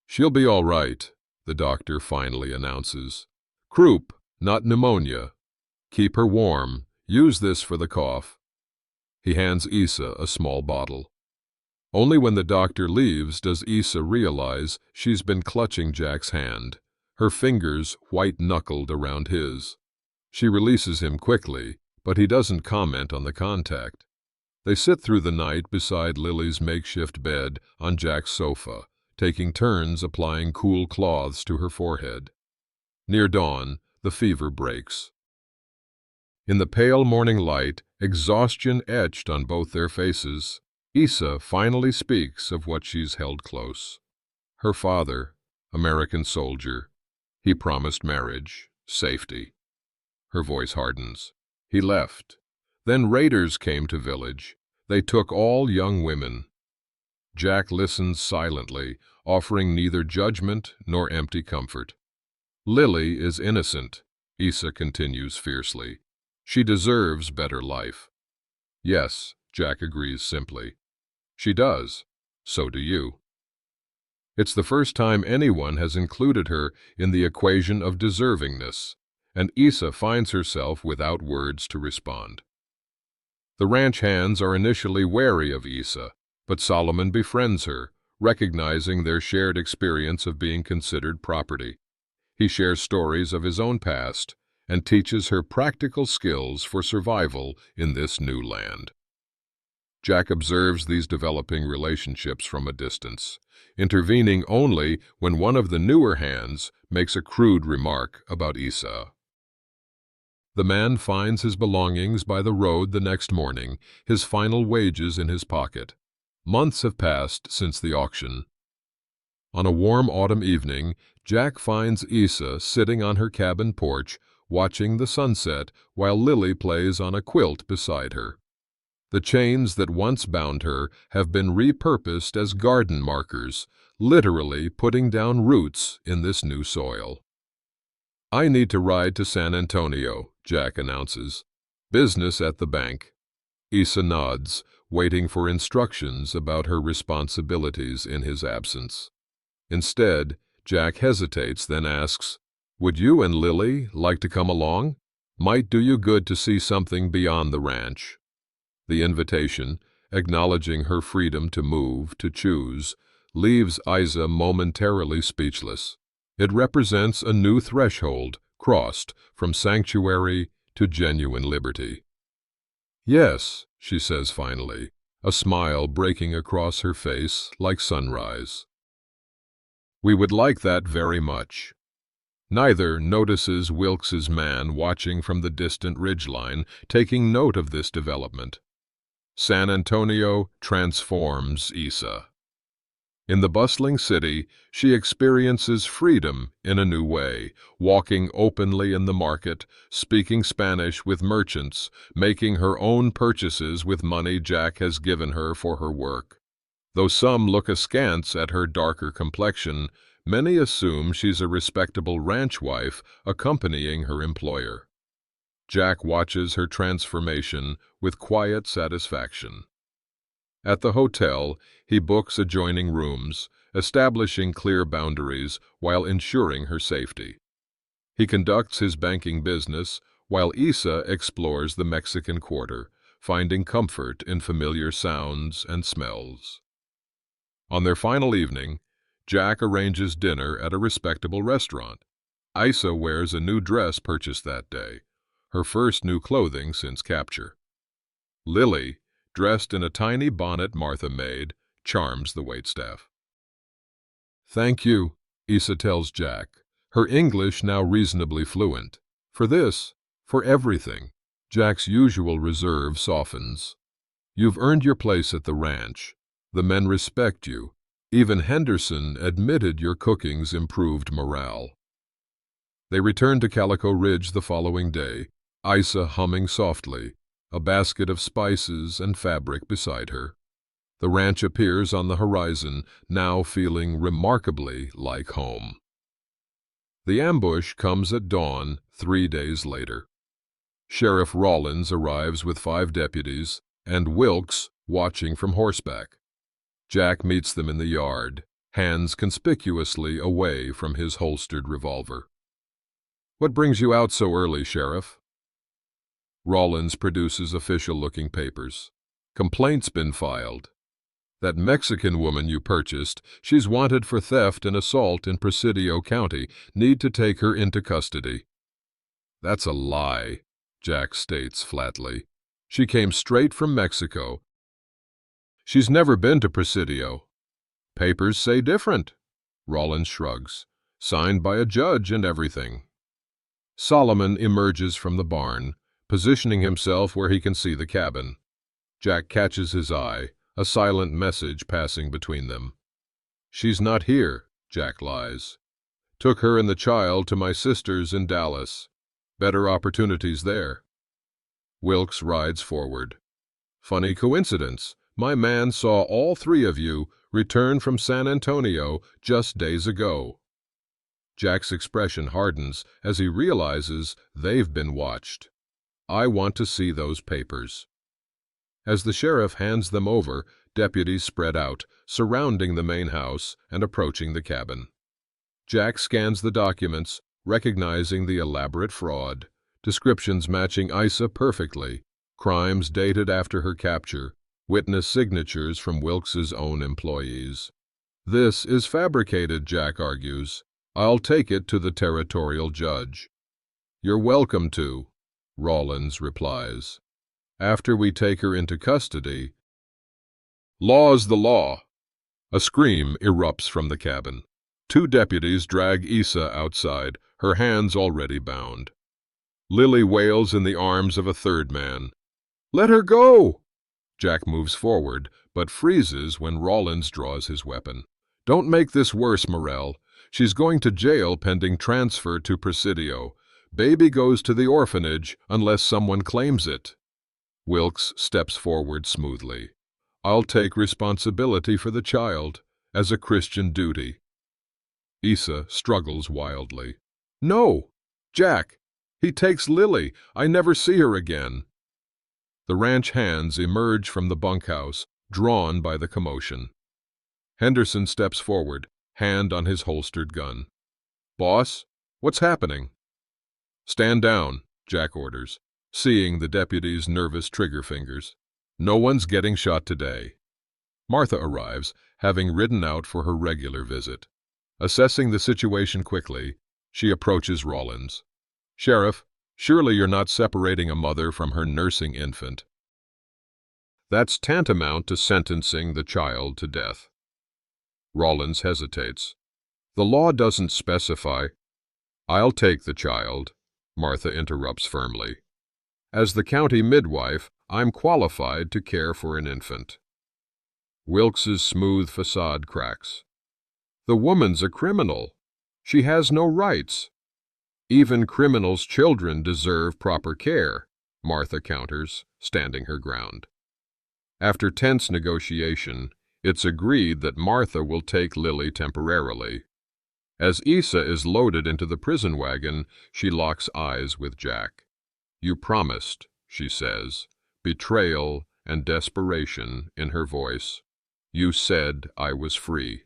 "She'll be all right," the doctor finally announces. "Croup, not pneumonia. Keep her warm. Use this for the cough." He hands Isa a small bottle. Only when the doctor leaves does Isa realize she's been clutching Jack's hand, her fingers white-knuckled around his. She releases him quickly, but he doesn't comment on the contact. They sit through the night beside Lily's makeshift bed on Jack's sofa, taking turns applying cool cloths to her forehead. Near dawn, the fever breaks. In the pale morning light, exhaustion etched on both their faces, Isa finally speaks of what she's held close. Her father, American soldier. He promised marriage, safety. Her voice hardens. He left. Then raiders came to village. They took all young women. Jack listens silently, offering neither judgment nor empty comfort. "Lily is innocent," Isa continues fiercely. "She deserves better life." "Yes," Jack agrees simply. "She does. So do you." It's the first time anyone has included her in the equation of deservingness, and Isa finds herself without words to respond. The ranch hands are initially wary of Isa, but Solomon befriends her, recognizing their shared experience of being considered property. He shares stories of his own past and teaches her practical skills for survival in this new land. Jack observes these developing relationships from a distance, intervening only when one of the newer hands makes a crude remark about Isa. The man finds his belongings by the road the next morning, his final wages in his pocket. Months have passed since the auction. On a warm autumn evening, Jack finds Isa sitting on her cabin porch, watching the sunset while Lily plays on a quilt beside her. The chains that once bound her have been repurposed as garden markers, literally putting down roots in this new soil. "I need to ride to San Antonio," Jack announces. "Business at the bank." Isa nods, waiting for instructions about her responsibilities in his absence. Instead, Jack hesitates, then asks, "Would you and Lily like to come along? Might do you good to see something beyond the ranch." The invitation, acknowledging her freedom to move, to choose, leaves Isa momentarily speechless. It represents a new threshold crossed from sanctuary to genuine liberty. "Yes," she says finally, a smile breaking across her face like sunrise. "We would like that very much." Neither notices Wilkes's man watching from the distant ridgeline, taking note of this development. San Antonio transforms Isa. In the bustling city, she experiences freedom in a new way, walking openly in the market, speaking Spanish with merchants, making her own purchases with money Jack has given her for her work. Though some look askance at her darker complexion, many assume she's a respectable ranch wife accompanying her employer. Jack watches her transformation with quiet satisfaction. At the hotel, he books adjoining rooms, establishing clear boundaries while ensuring her safety. He conducts his banking business while Isa explores the Mexican Quarter, finding comfort in familiar sounds and smells. On their final evening, Jack arranges dinner at a respectable restaurant. Isa wears a new dress purchased that day, her first new clothing since capture. Lily, dressed in a tiny bonnet Martha made, charms the waitstaff. "Thank you," Isa tells Jack, her English now reasonably fluent. "For this, for everything." Jack's usual reserve softens. "You've earned your place at the ranch. The men respect you. Even Henderson admitted your cooking's improved morale." They return to Calico Ridge the following day, Isa humming softly, a basket of spices and fabric beside her. The ranch appears on the horizon, now feeling remarkably like home. The ambush comes at dawn 3 days later. Sheriff Rawlins arrives with 5 deputies, and Wilkes watching from horseback. Jack meets them in the yard, hands conspicuously away from his holstered revolver. "What brings you out so early, Sheriff?" Rawlins produces official-looking papers. "Complaint's been filed. That Mexican woman you purchased, she's wanted for theft and assault in Presidio County. Need to take her into custody." "That's a lie," Jack states flatly. "She came straight from Mexico. She's never been to Presidio." "Papers say different." Rawlins shrugs. "Signed by a judge and everything." Solomon emerges from the barn, positioning himself where he can see the cabin. Jack catches his eye, a silent message passing between them. "She's not here," Jack lies. "Took her and the child to my sister's in Dallas. Better opportunities there." Wilkes rides forward. "Funny coincidence. My man saw all 3 of you return from San Antonio just days ago." Jack's expression hardens as he realizes they've been watched. "I want to see those papers." As the sheriff hands them over, deputies spread out, surrounding the main house and approaching the cabin. Jack scans the documents, recognizing the elaborate fraud, descriptions matching Isa perfectly, crimes dated after her capture, witness signatures from Wilkes's own employees. "This is fabricated," Jack argues. "I'll take it to the territorial judge." "You're welcome to," Rawlins replies. "After we take her into custody." "Law's the law." A scream erupts from the cabin. 2 deputies drag Isa outside, her hands already bound. Lily wails in the arms of a 3rd man. "Let her go!" Jack moves forward, but freezes when Rawlins draws his weapon. "Don't make this worse, Morrell. She's going to jail pending transfer to Presidio. Baby goes to the orphanage unless someone claims it." Wilkes steps forward smoothly. "I'll take responsibility for the child, as a Christian duty." Isa struggles wildly. "No! Jack! He takes Lily. I never see her again." The ranch hands emerge from the bunkhouse, drawn by the commotion. Henderson steps forward, hand on his holstered gun. "Boss, what's happening?" "Stand down," Jack orders, seeing the deputy's nervous trigger fingers. "No one's getting shot today." Martha arrives, having ridden out for her regular visit. Assessing the situation quickly, she approaches Rollins. "Sheriff, surely you're not separating a mother from her nursing infant. That's tantamount to sentencing the child to death." Rollins hesitates. "The law doesn't specify." "I'll take the child," Martha interrupts firmly. "As the county midwife, I'm qualified to care for an infant." Wilkes's smooth facade cracks. "The woman's a criminal. She has no rights." "Even criminals' children deserve proper care," Martha counters, standing her ground. After tense negotiation, it's agreed that Martha will take Lily temporarily. As Issa is loaded into the prison wagon, she locks eyes with Jack. "You promised," she says, betrayal and desperation in her voice. "You said I was free."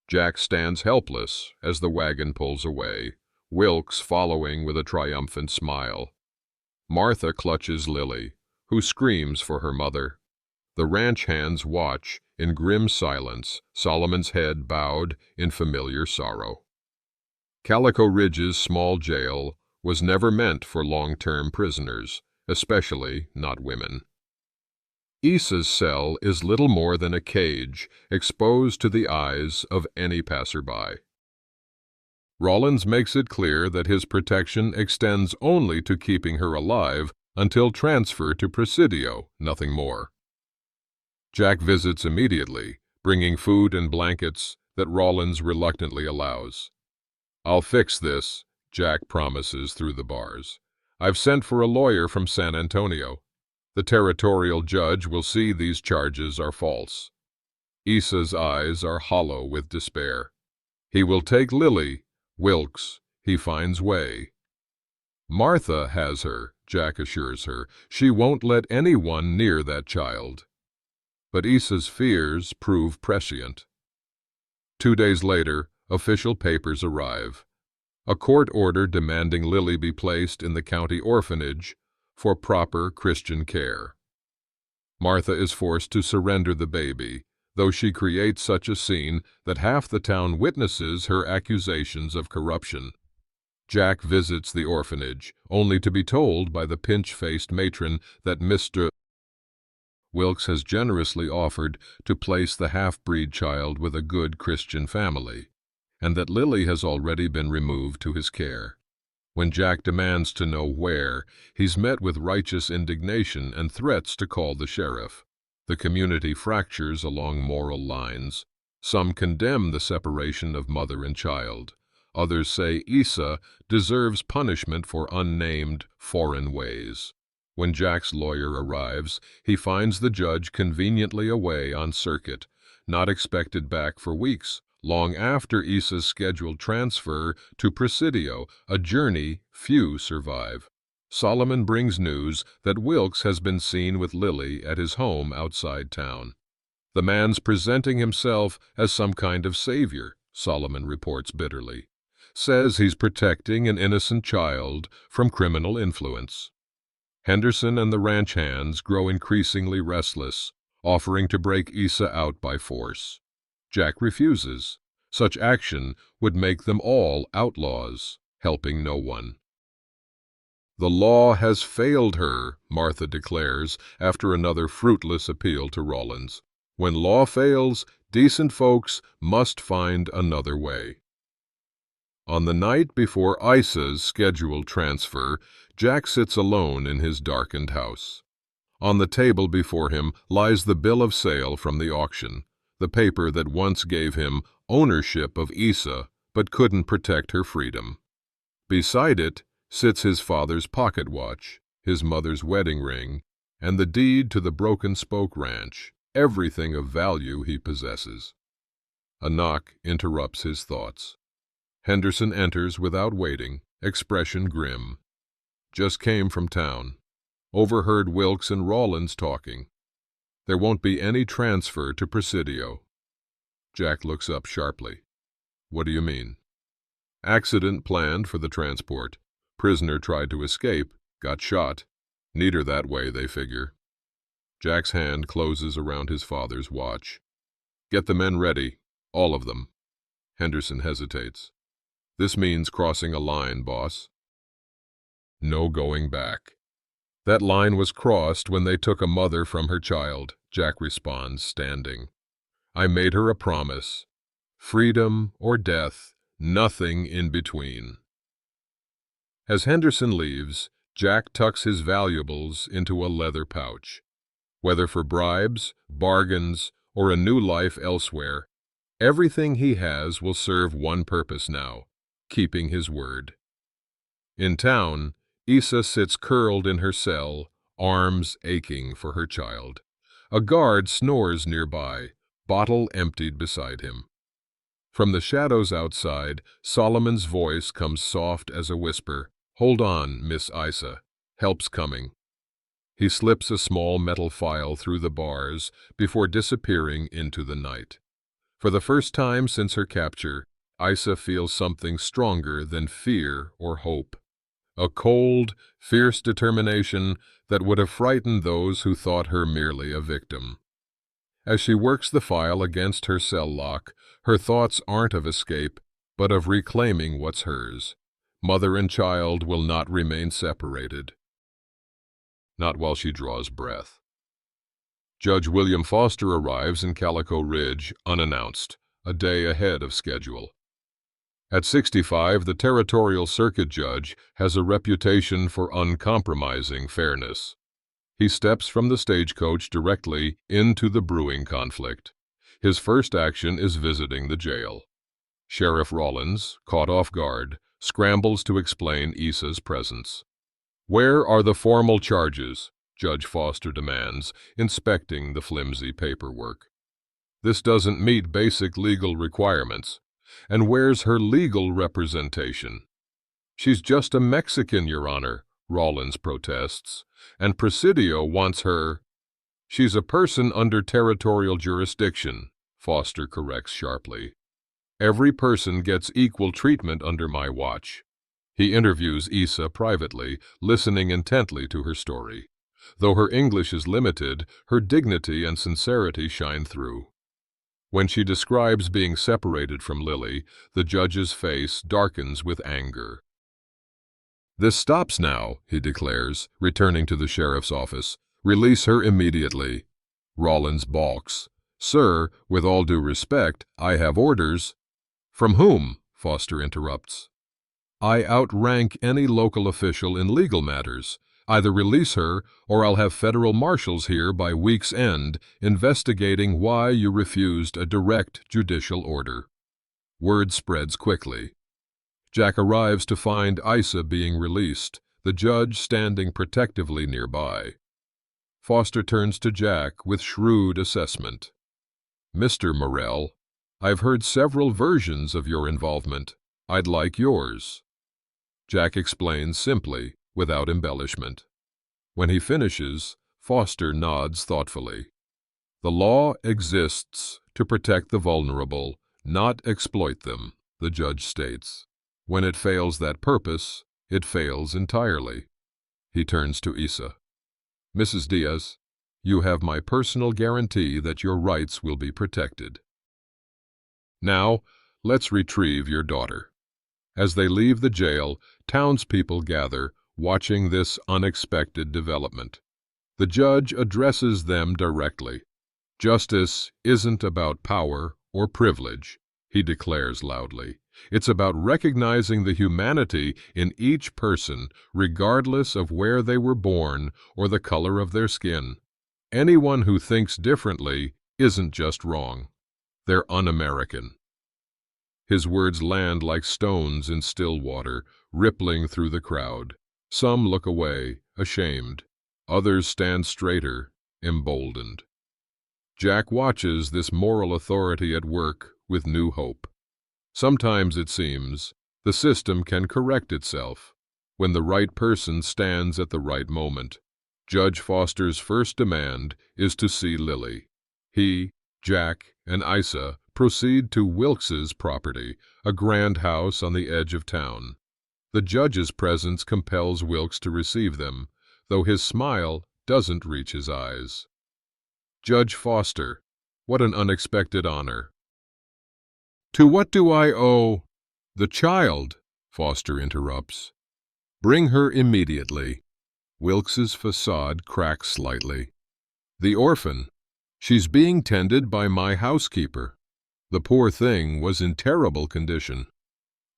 Jack stands helpless as the wagon pulls away, Wilkes following with a triumphant smile. Martha clutches Lily, who screams for her mother. The ranch hands watch in grim silence, Solomon's head bowed in familiar sorrow. Calico Ridge's small jail was never meant for long-term prisoners, especially not women. Issa's cell is little more than a cage exposed to the eyes of any passerby. Rollins makes it clear that his protection extends only to keeping her alive until transfer to Presidio, nothing more. Jack visits immediately, bringing food and blankets that Rollins reluctantly allows. "I'll fix this," Jack promises through the bars. "I've sent for a lawyer from San Antonio. The territorial judge will see these charges are false." Issa's eyes are hollow with despair. "He will take Lily. Wilkes, he finds way." "Martha has her," Jack assures her. "She won't let anyone near that child." But Issa's fears prove prescient. 2 days later, official papers arrive. A court order demanding Lily be placed in the county orphanage for proper Christian care. Martha is forced to surrender the baby, though she creates such a scene that half the town witnesses her accusations of corruption. Jack visits the orphanage, only to be told by the pinch-faced matron that Mr. Wilkes has generously offered to place the half-breed child with a good Christian family, and that Lily has already been removed to his care. When Jack demands to know where, he's met with righteous indignation and threats to call the sheriff. The community fractures along moral lines. Some condemn the separation of mother and child. Others say Issa deserves punishment for unnamed foreign ways. When Jack's lawyer arrives, he finds the judge conveniently away on circuit, not expected back for weeks, long after Issa's scheduled transfer to Presidio, a journey few survive. Solomon brings news that Wilkes has been seen with Lily at his home outside town. "The man's presenting himself as some kind of savior," Solomon reports bitterly. "Says he's protecting an innocent child from criminal influence." Henderson and the ranch hands grow increasingly restless, offering to break Issa out by force. Jack refuses. Such action would make them all outlaws, helping no one. "The law has failed her," Martha declares after another fruitless appeal to Rollins. "When law fails, decent folks must find another way." On the night before Issa's scheduled transfer, Jack sits alone in his darkened house. On the table before him lies the bill of sale from the auction, the paper that once gave him ownership of Issa but couldn't protect her freedom. Beside it sits his father's pocket watch, his mother's wedding ring, and the deed to the Broken Spoke Ranch, everything of value he possesses. A knock interrupts his thoughts. Henderson enters without waiting, expression grim. "Just came from town. Overheard Wilkes and Rollins talking. There won't be any transfer to Presidio." Jack looks up sharply. What do you mean? Accident planned for the transport. Prisoner tried to escape, got shot. Neater that way, they figure. Jack's hand closes around his father's watch. Get the men ready, all of them. Henderson hesitates. This means crossing a line, boss. No going back. That line was crossed when they took a mother from her child, Jack responds, standing. I made her a promise. Freedom or death, nothing in between. As Henderson leaves, Jack tucks his valuables into a leather pouch. Whether for bribes, bargains, or a new life elsewhere, everything he has will serve one purpose now, keeping his word. In town, Isa sits curled in her cell, arms aching for her child. A guard snores nearby, bottle emptied beside him. From the shadows outside, Solomon's voice comes soft as a whisper. Hold on, Miss Isa. Help's coming. He slips a small metal file through the bars before disappearing into the night. For the first time since her capture, Isa feels something stronger than fear or hope. A cold, fierce determination that would have frightened those who thought her merely a victim. As she works the file against her cell lock, her thoughts aren't of escape, but of reclaiming what's hers. Mother and child will not remain separated. Not while she draws breath. Judge William Foster arrives in Calico Ridge unannounced, a day ahead of schedule. At 65, the territorial circuit judge has a reputation for uncompromising fairness. He steps from the stagecoach directly into the brewing conflict. His first action is visiting the jail. Sheriff Rollins, caught off guard, scrambles to explain Isa's presence. Where are the formal charges? Judge Foster demands, inspecting the flimsy paperwork. This doesn't meet basic legal requirements. And where's her legal representation? She's just a Mexican, Your Honor, Rollins protests, and Presidio wants her. She's a person under territorial jurisdiction, Foster corrects sharply. Every person gets equal treatment under my watch. He interviews Isa privately, listening intently to her story. Though her English is limited, her dignity and sincerity shine through. When she describes being separated from Lily, the judge's face darkens with anger. This stops now, he declares, returning to the sheriff's office. Release her immediately. Rollins balks. Sir, with all due respect, I have orders. From whom? Foster interrupts. I outrank any local official in legal matters. Either release her, or I'll have federal marshals here by week's end investigating why you refused a direct judicial order. Word spreads quickly. Jack arrives to find Isa being released, the judge standing protectively nearby. Foster turns to Jack with shrewd assessment. Mr. Morrell, I've heard several versions of your involvement. I'd like yours. Jack explains simply, without embellishment. When he finishes, Foster nods thoughtfully. The law exists to protect the vulnerable, not exploit them, the judge states. When it fails that purpose, it fails entirely. He turns to Isa. Mrs. Diaz, you have my personal guarantee that your rights will be protected. Now, let's retrieve your daughter. As they leave the jail, townspeople gather, watching this unexpected development. The judge addresses them directly. Justice isn't about power or privilege, he declares loudly. It's about recognizing the humanity in each person, regardless of where they were born or the color of their skin. Anyone who thinks differently isn't just wrong. They're un-American. His words land like stones in still water, rippling through the crowd. Some look away, ashamed. Others stand straighter, emboldened. Jack watches this moral authority at work with new hope. Sometimes, it seems, the system can correct itself when the right person stands at the right moment. Judge Foster's first demand is to see Lily. He, Jack, and Isa proceed to Wilkes's property, a grand house on the edge of town. The judge's presence compels Wilkes to receive them, though his smile doesn't reach his eyes. Judge Foster, what an unexpected honor. To what do I owe? The child, Foster interrupts. Bring her immediately. Wilkes's facade cracks slightly. The orphan. She's being tended by my housekeeper. The poor thing was in terrible condition.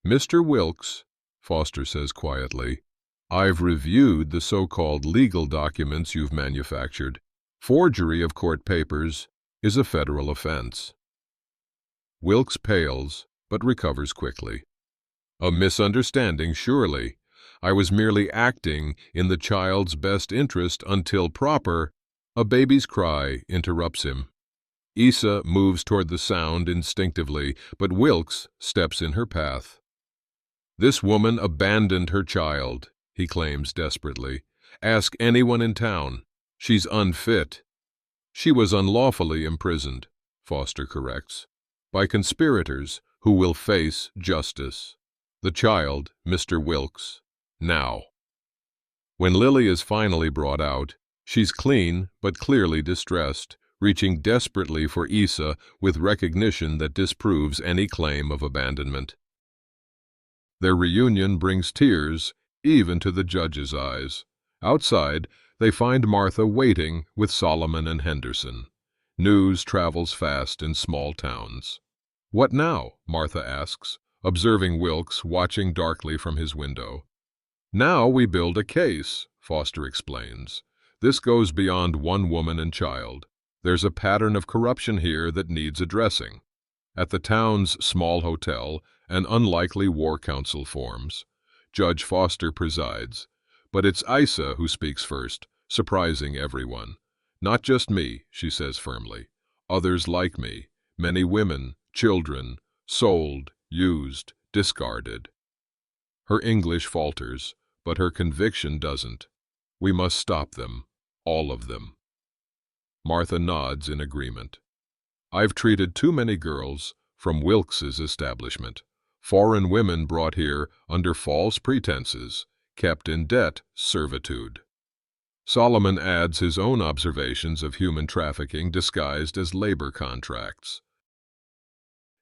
Mr. Wilkes, Foster says quietly, I've reviewed the so-called legal documents you've manufactured. Forgery of court papers is a federal offense. Wilkes pales, but recovers quickly. A misunderstanding, surely. I was merely acting in the child's best interest until proper. A baby's cry interrupts him. Isa moves toward the sound instinctively, but Wilkes steps in her path. This woman abandoned her child, he claims desperately. Ask anyone in town. She's unfit. She was unlawfully imprisoned, Foster corrects, by conspirators who will face justice. The child, Mr. Wilkes, now. When Lily is finally brought out, she's clean but clearly distressed, reaching desperately for Isa with recognition that disproves any claim of abandonment. Their reunion brings tears even to the judge's eyes. Outside, they find Martha waiting with Solomon and Henderson. News travels fast in small towns. What now? Martha asks, observing Wilkes watching darkly from his window. Now we build a case, Foster explains. This goes beyond one woman and child. There's a pattern of corruption here that needs addressing. At the town's small hotel, an unlikely war council forms. Judge Foster presides, but it's Isa who speaks first, surprising everyone. Not just me, she says firmly. Others like me, many women, children, sold, used, discarded. Her English falters, but her conviction doesn't. We must stop them, all of them. Martha nods in agreement. I've treated too many girls from Wilkes's establishment. Foreign women brought here under false pretenses, kept in debt servitude. Solomon adds his own observations of human trafficking disguised as labor contracts.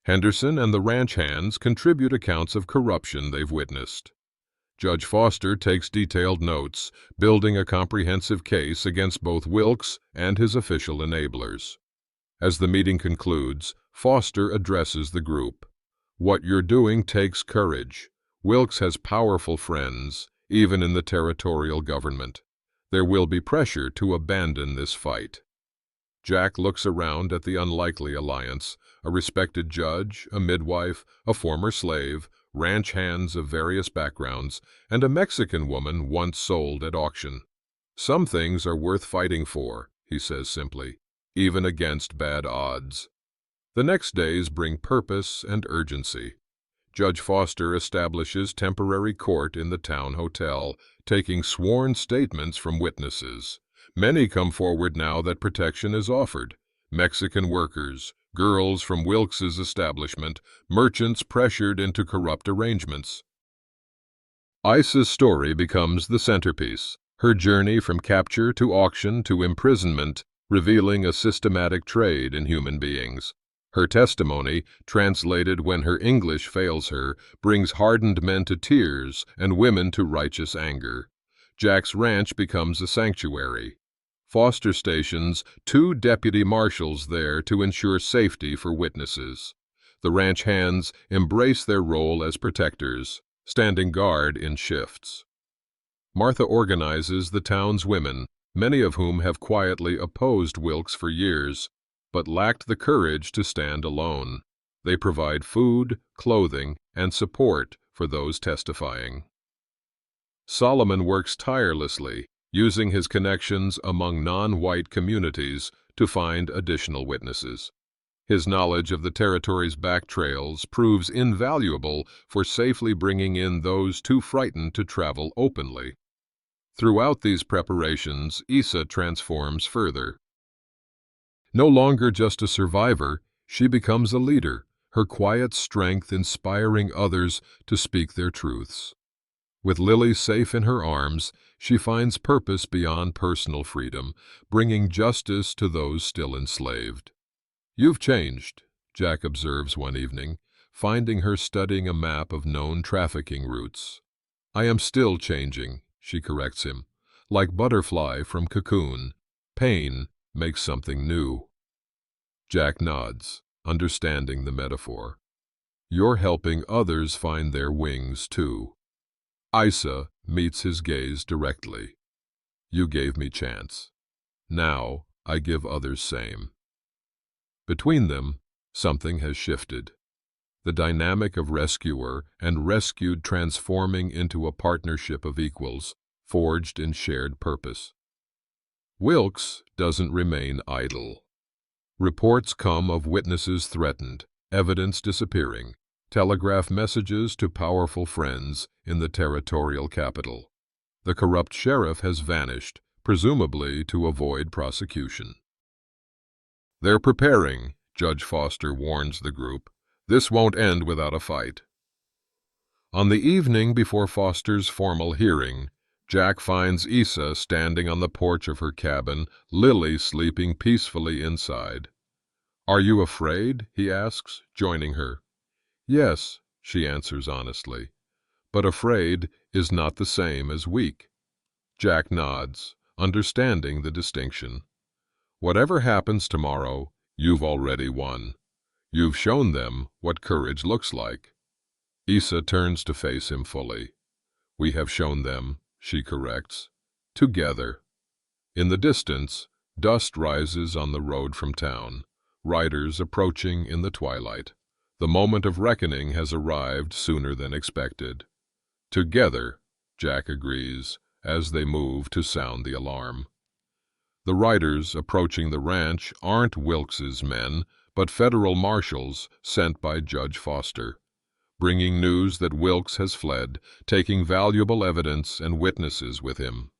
Henderson and the ranch hands contribute accounts of corruption they've witnessed. Judge Foster takes detailed notes, building a comprehensive case against both Wilkes and his official enablers. As the meeting concludes, Foster addresses the group. What you're doing takes courage. Wilkes has powerful friends, even in the territorial government. There will be pressure to abandon this fight. Jack looks around at the unlikely alliance, a respected judge, a midwife, a former slave, ranch hands of various backgrounds, and a Mexican woman once sold at auction. Some things are worth fighting for, he says simply, even against bad odds. The next days bring purpose and urgency. Judge Foster establishes temporary court in the town hotel, taking sworn statements from witnesses. Many come forward now that protection is offered. Mexican workers, girls from Wilkes's establishment, merchants pressured into corrupt arrangements. Isa's story becomes the centerpiece, her journey from capture to auction to imprisonment, revealing a systematic trade in human beings. Her testimony, translated when her English fails her, brings hardened men to tears and women to righteous anger. Jack's ranch becomes a sanctuary. Foster stations 2 deputy marshals there to ensure safety for witnesses. The ranch hands embrace their role as protectors, standing guard in shifts. Martha organizes the town's women, many of whom have quietly opposed Wilkes for years, but lacked the courage to stand alone. They provide food, clothing, and support for those testifying. Solomon works tirelessly, using his connections among non-white communities to find additional witnesses. His knowledge of the territory's back trails proves invaluable for safely bringing in those too frightened to travel openly. Throughout these preparations, Isa transforms further. No longer just a survivor, She becomes a leader, her quiet strength inspiring others to speak their truths. With Lily safe in her arms, she finds purpose beyond personal freedom, bringing justice to those still enslaved. "You've changed," Jack observes one evening, finding her studying a map of known trafficking routes. "I am still changing," she corrects him. "Like butterfly from cocoon, pain makes something new." Jack nods, understanding the metaphor. "You're helping others find their wings, too." Isa meets his gaze directly. "You gave me chance. Now I give others same." Between them, something has shifted. The dynamic of rescuer and rescued transforming into a partnership of equals, forged in shared purpose. Wilkes doesn't remain idle. Reports come of witnesses threatened, evidence disappearing, telegraph messages to powerful friends in the territorial capital. The corrupt sheriff has vanished, presumably to avoid prosecution. "They're preparing," Judge Foster warns the group. "This won't end without a fight." On the evening before Foster's formal hearing, Jack finds Isa standing on the porch of her cabin, Lily sleeping peacefully inside. "Are you afraid?" he asks, joining her. "Yes," she answers honestly. "But afraid is not the same as weak." Jack nods, understanding the distinction. "Whatever happens tomorrow, you've already won. You've shown them what courage looks like." Isa turns to face him fully. "We have shown them," she corrects. "Together." In the distance, dust rises on the road from town, riders approaching in the twilight. The moment of reckoning has arrived sooner than expected. "Together," Jack agrees, as they move to sound the alarm. The riders approaching the ranch aren't Wilkes's men, but federal marshals sent by Judge Foster, bringing news that Wilkes has fled, taking valuable evidence and witnesses with him.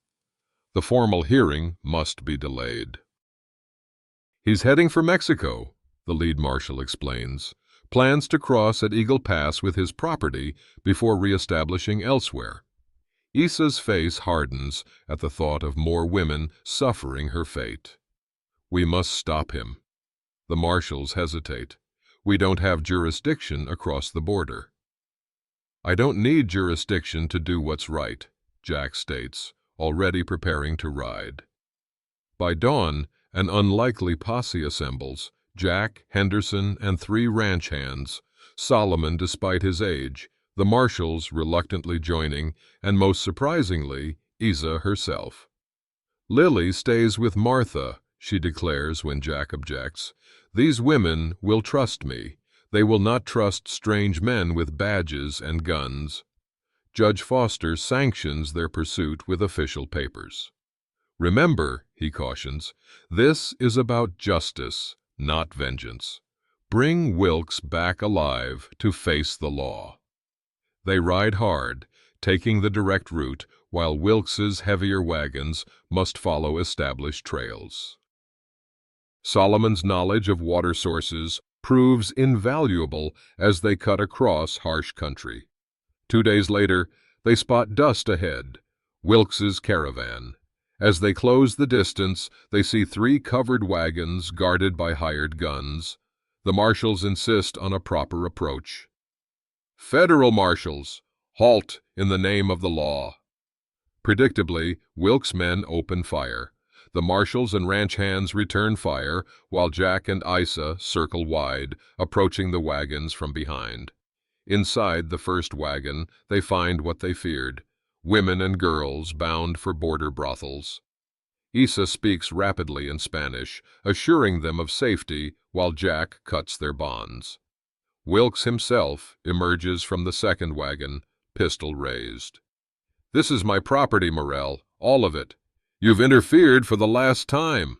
The formal hearing must be delayed. "He's heading for Mexico," the lead marshal explains. "Plans to cross at Eagle Pass with his property before reestablishing elsewhere." Isa's face hardens at the thought of more women suffering her fate. "We must stop him." The marshals hesitate. "We don't have jurisdiction across the border." "I don't need jurisdiction to do what's right," Jack states, already preparing to ride. By dawn, an unlikely posse assembles: Jack, Henderson, and 3 ranch hands, Solomon despite his age, the marshals reluctantly joining, and most surprisingly, Isa herself. "Lily stays with Martha," she declares when Jack objects. "These women will trust me. They will not trust strange men with badges and guns." Judge Foster sanctions their pursuit with official papers. "Remember," he cautions, "this is about justice, not vengeance. Bring Wilkes back alive to face the law." They ride hard, taking the direct route, while Wilkes's heavier wagons must follow established trails. Solomon's knowledge of water sources proves invaluable as they cut across harsh country. 2 days later, they spot dust ahead, Wilkes's caravan. As they close the distance, they see 3 covered wagons guarded by hired guns. The marshals insist on a proper approach. "Federal marshals, halt in the name of the law." Predictably, Wilkes' men open fire. The marshals and ranch hands return fire, while Jack and Isa circle wide, approaching the wagons from behind. Inside the first wagon, they find what they feared: women and girls bound for border brothels. Isa speaks rapidly in Spanish, assuring them of safety while Jack cuts their bonds. Wilkes himself emerges from the second wagon, pistol raised. "This is my property, Morrell, all of it. You've interfered for the last time."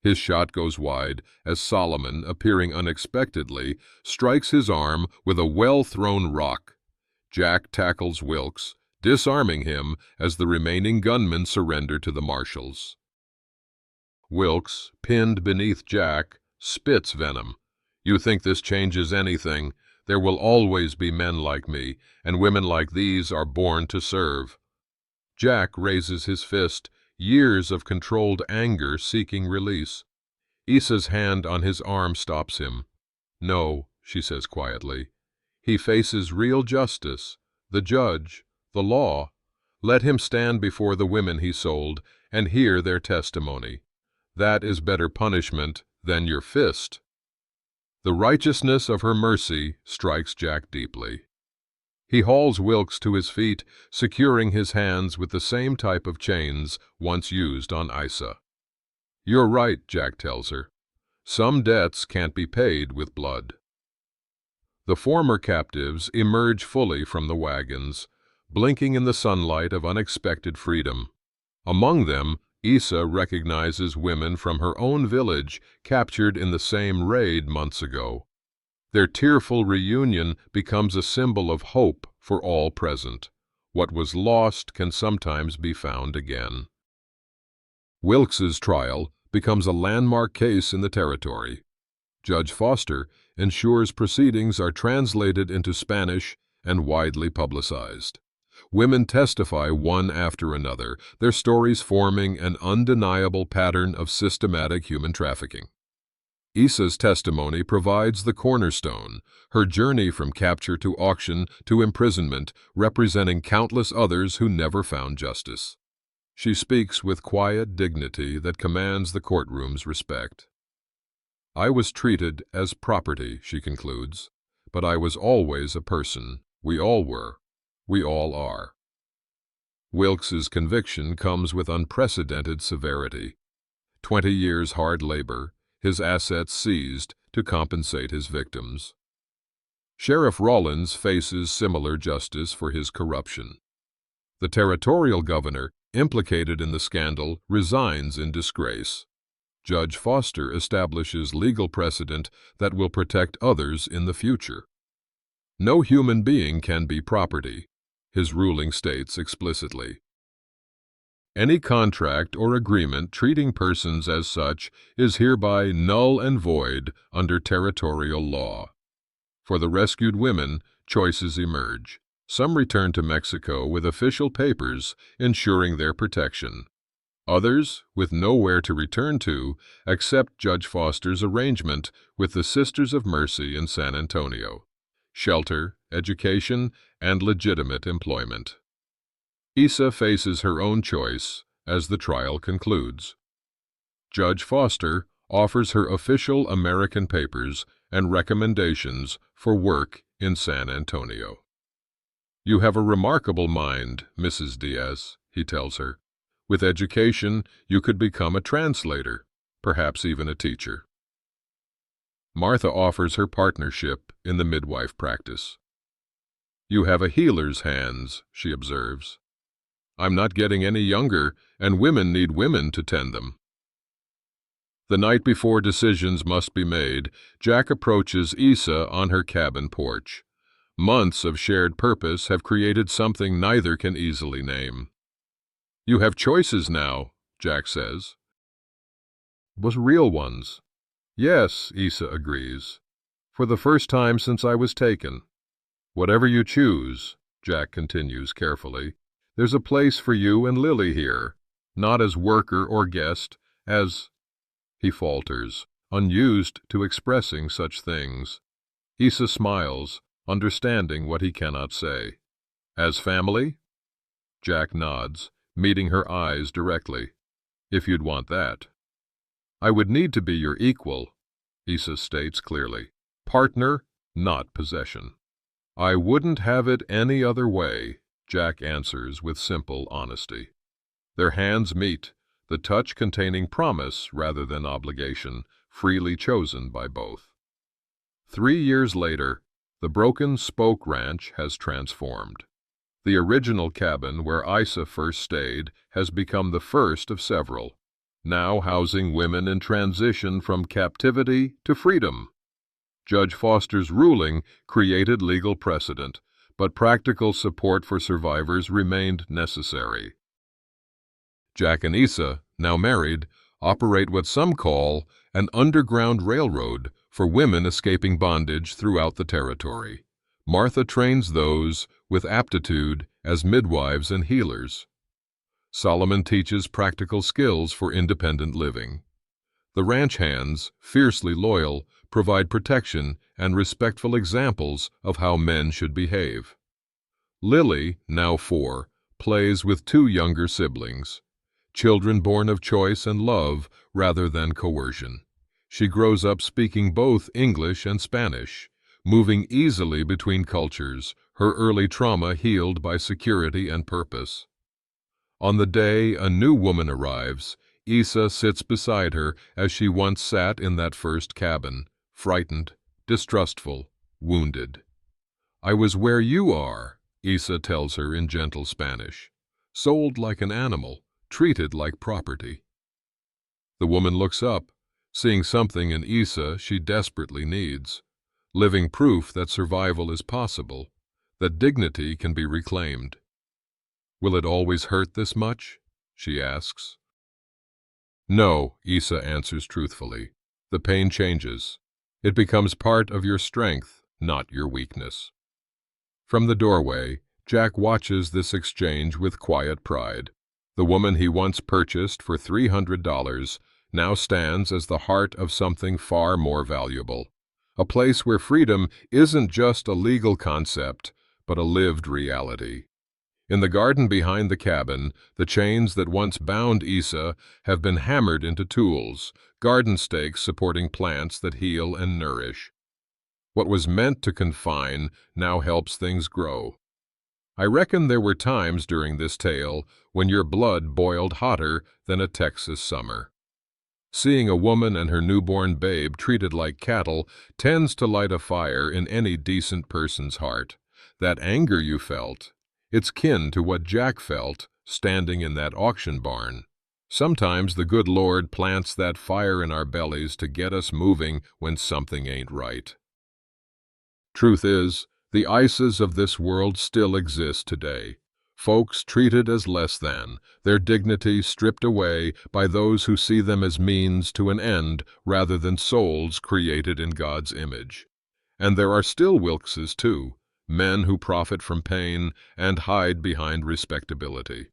His shot goes wide as Solomon, appearing unexpectedly, strikes his arm with a well-thrown rock. Jack tackles Wilkes, disarming him as the remaining gunmen surrender to the marshals. Wilkes, pinned beneath Jack, spits venom. You think this changes anything? There will always be men like me, and women like these are born to serve. Jack raises his fist, years of controlled anger seeking release. Issa's hand on his arm stops him. No, she says quietly. He faces real justice, the judge, the law. Let him stand before the women he sold and hear their testimony. That is better punishment than your fist. The righteousness of her mercy strikes Jack deeply. He hauls Wilkes to his feet, securing his hands with the same type of chains once used on Issa. You're right, Jack tells her. Some debts can't be paid with blood. The former captives emerge fully from the wagons, blinking in the sunlight of unexpected freedom. Among them, Issa recognizes women from her own village captured in the same raid months ago. Their tearful reunion becomes a symbol of hope for all present. What was lost can sometimes be found again. Wilkes's trial becomes a landmark case in the territory. Judge Foster ensures proceedings are translated into Spanish and widely publicized. Women testify one after another, their stories forming an undeniable pattern of systematic human trafficking. Issa's testimony provides the cornerstone, her journey from capture to auction to imprisonment, representing countless others who never found justice. She speaks with quiet dignity that commands the courtroom's respect. I was treated as property, she concludes, but I was always a person. We all were. We all are. Wilkes's conviction comes with unprecedented severity. 20 years hard labor, his assets seized to compensate his victims. Sheriff Rawlins faces similar justice for his corruption. The territorial governor, implicated in the scandal, resigns in disgrace. Judge Foster establishes legal precedent that will protect others in the future. No human being can be property, his ruling states explicitly. Any contract or agreement treating persons as such is hereby null and void under territorial law. For the rescued women, choices emerge. Some return to Mexico with official papers ensuring their protection. Others, with nowhere to return to, accept Judge Foster's arrangement with the Sisters of Mercy in San Antonio: shelter, education, and legitimate employment. Issa faces her own choice as the trial concludes. Judge Foster offers her official American papers and recommendations for work in San Antonio. You have a remarkable mind, Mrs. Diaz, he tells her. With education, you could become a translator, perhaps even a teacher. Martha offers her partnership in the midwife practice. You have a healer's hands, she observes. I'm not getting any younger, and women need women to tend them. The night before decisions must be made, Jack approaches Issa on her cabin porch. Months of shared purpose have created something neither can easily name. You have choices now, Jack says. But real ones. Yes, Issa agrees. For the first time since I was taken. Whatever you choose, Jack continues carefully, there's a place for you and Lily here, not as worker or guest, as... He falters, unused to expressing such things. Issa smiles, understanding what he cannot say. As family? Jack nods, meeting her eyes directly. If you'd want that. I would need to be your equal, Issa states clearly. Partner, not possession. I wouldn't have it any other way, Jack answers with simple honesty. Their hands meet, the touch containing promise rather than obligation, freely chosen by both. 3 years later, the Broken Spoke Ranch has transformed. The original cabin where Issa first stayed has become the first of several, now housing women in transition from captivity to freedom. Judge Foster's ruling created legal precedent, but practical support for survivors remained necessary. Jack and Issa, now married, operate what some call an underground railroad for women escaping bondage throughout the territory. Martha trains those with aptitude as midwives and healers. Solomon teaches practical skills for independent living. The ranch hands, fiercely loyal, provide protection and respectful examples of how men should behave. Lily, now 4, plays with 2 younger siblings, children born of choice and love rather than coercion. She grows up speaking both English and Spanish, moving easily between cultures, her early trauma healed by security and purpose. On the day a new woman arrives, Isa sits beside her as she once sat in that first cabin, frightened, distrustful, wounded. "I was where you are," Isa tells her in gentle Spanish, "sold like an animal, treated like property." The woman looks up, seeing something in Isa she desperately needs, living proof that survival is possible, that dignity can be reclaimed. "Will it always hurt this much?" she asks. "No," Isa answers truthfully. "The pain changes. It becomes part of your strength, not your weakness." From the doorway, Jack watches this exchange with quiet pride. The woman he once purchased for $300 now stands as the heart of something far more valuable, a place where freedom isn't just a legal concept, but a lived reality. In the garden behind the cabin, the chains that once bound Isa have been hammered into tools, garden stakes supporting plants that heal and nourish. What was meant to confine now helps things grow. I reckon there were times during this tale when your blood boiled hotter than a Texas summer. Seeing a woman and her newborn babe treated like cattle tends to light a fire in any decent person's heart. That anger you felt, it's kin to what Jack felt standing in that auction barn. Sometimes the good Lord plants that fire in our bellies to get us moving when something ain't right. Truth is, the Isas of this world still exist today. Folks treated as less than, their dignity stripped away by those who see them as means to an end rather than souls created in God's image. And there are still Wilkses, too, men who profit from pain and hide behind respectability.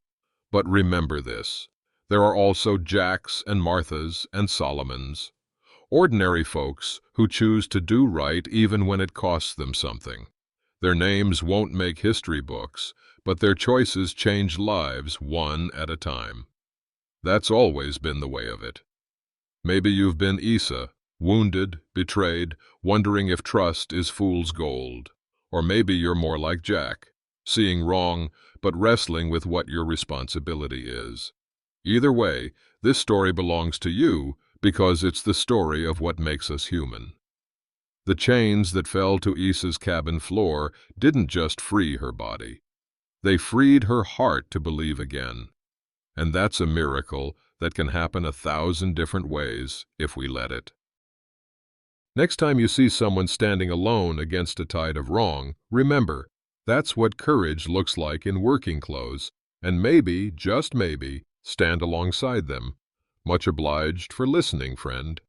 But remember this, there are also Jacks and Marthas and Solomons, ordinary folks who choose to do right even when it costs them something. Their names won't make history books, but their choices change lives one at a time. That's always been the way of it. Maybe you've been Isa, wounded, betrayed, wondering if trust is fool's gold. Or maybe you're more like Jack, seeing wrong, but wrestling with what your responsibility is. Either way, this story belongs to you because it's the story of what makes us human. The chains that fell to Isa's cabin floor didn't just free her body. They freed her heart to believe again. And that's a miracle that can happen 1,000 different ways if we let it. Next time you see someone standing alone against a tide of wrong, remember, that's what courage looks like in working clothes, and maybe, just maybe, stand alongside them. Much obliged for listening, friend.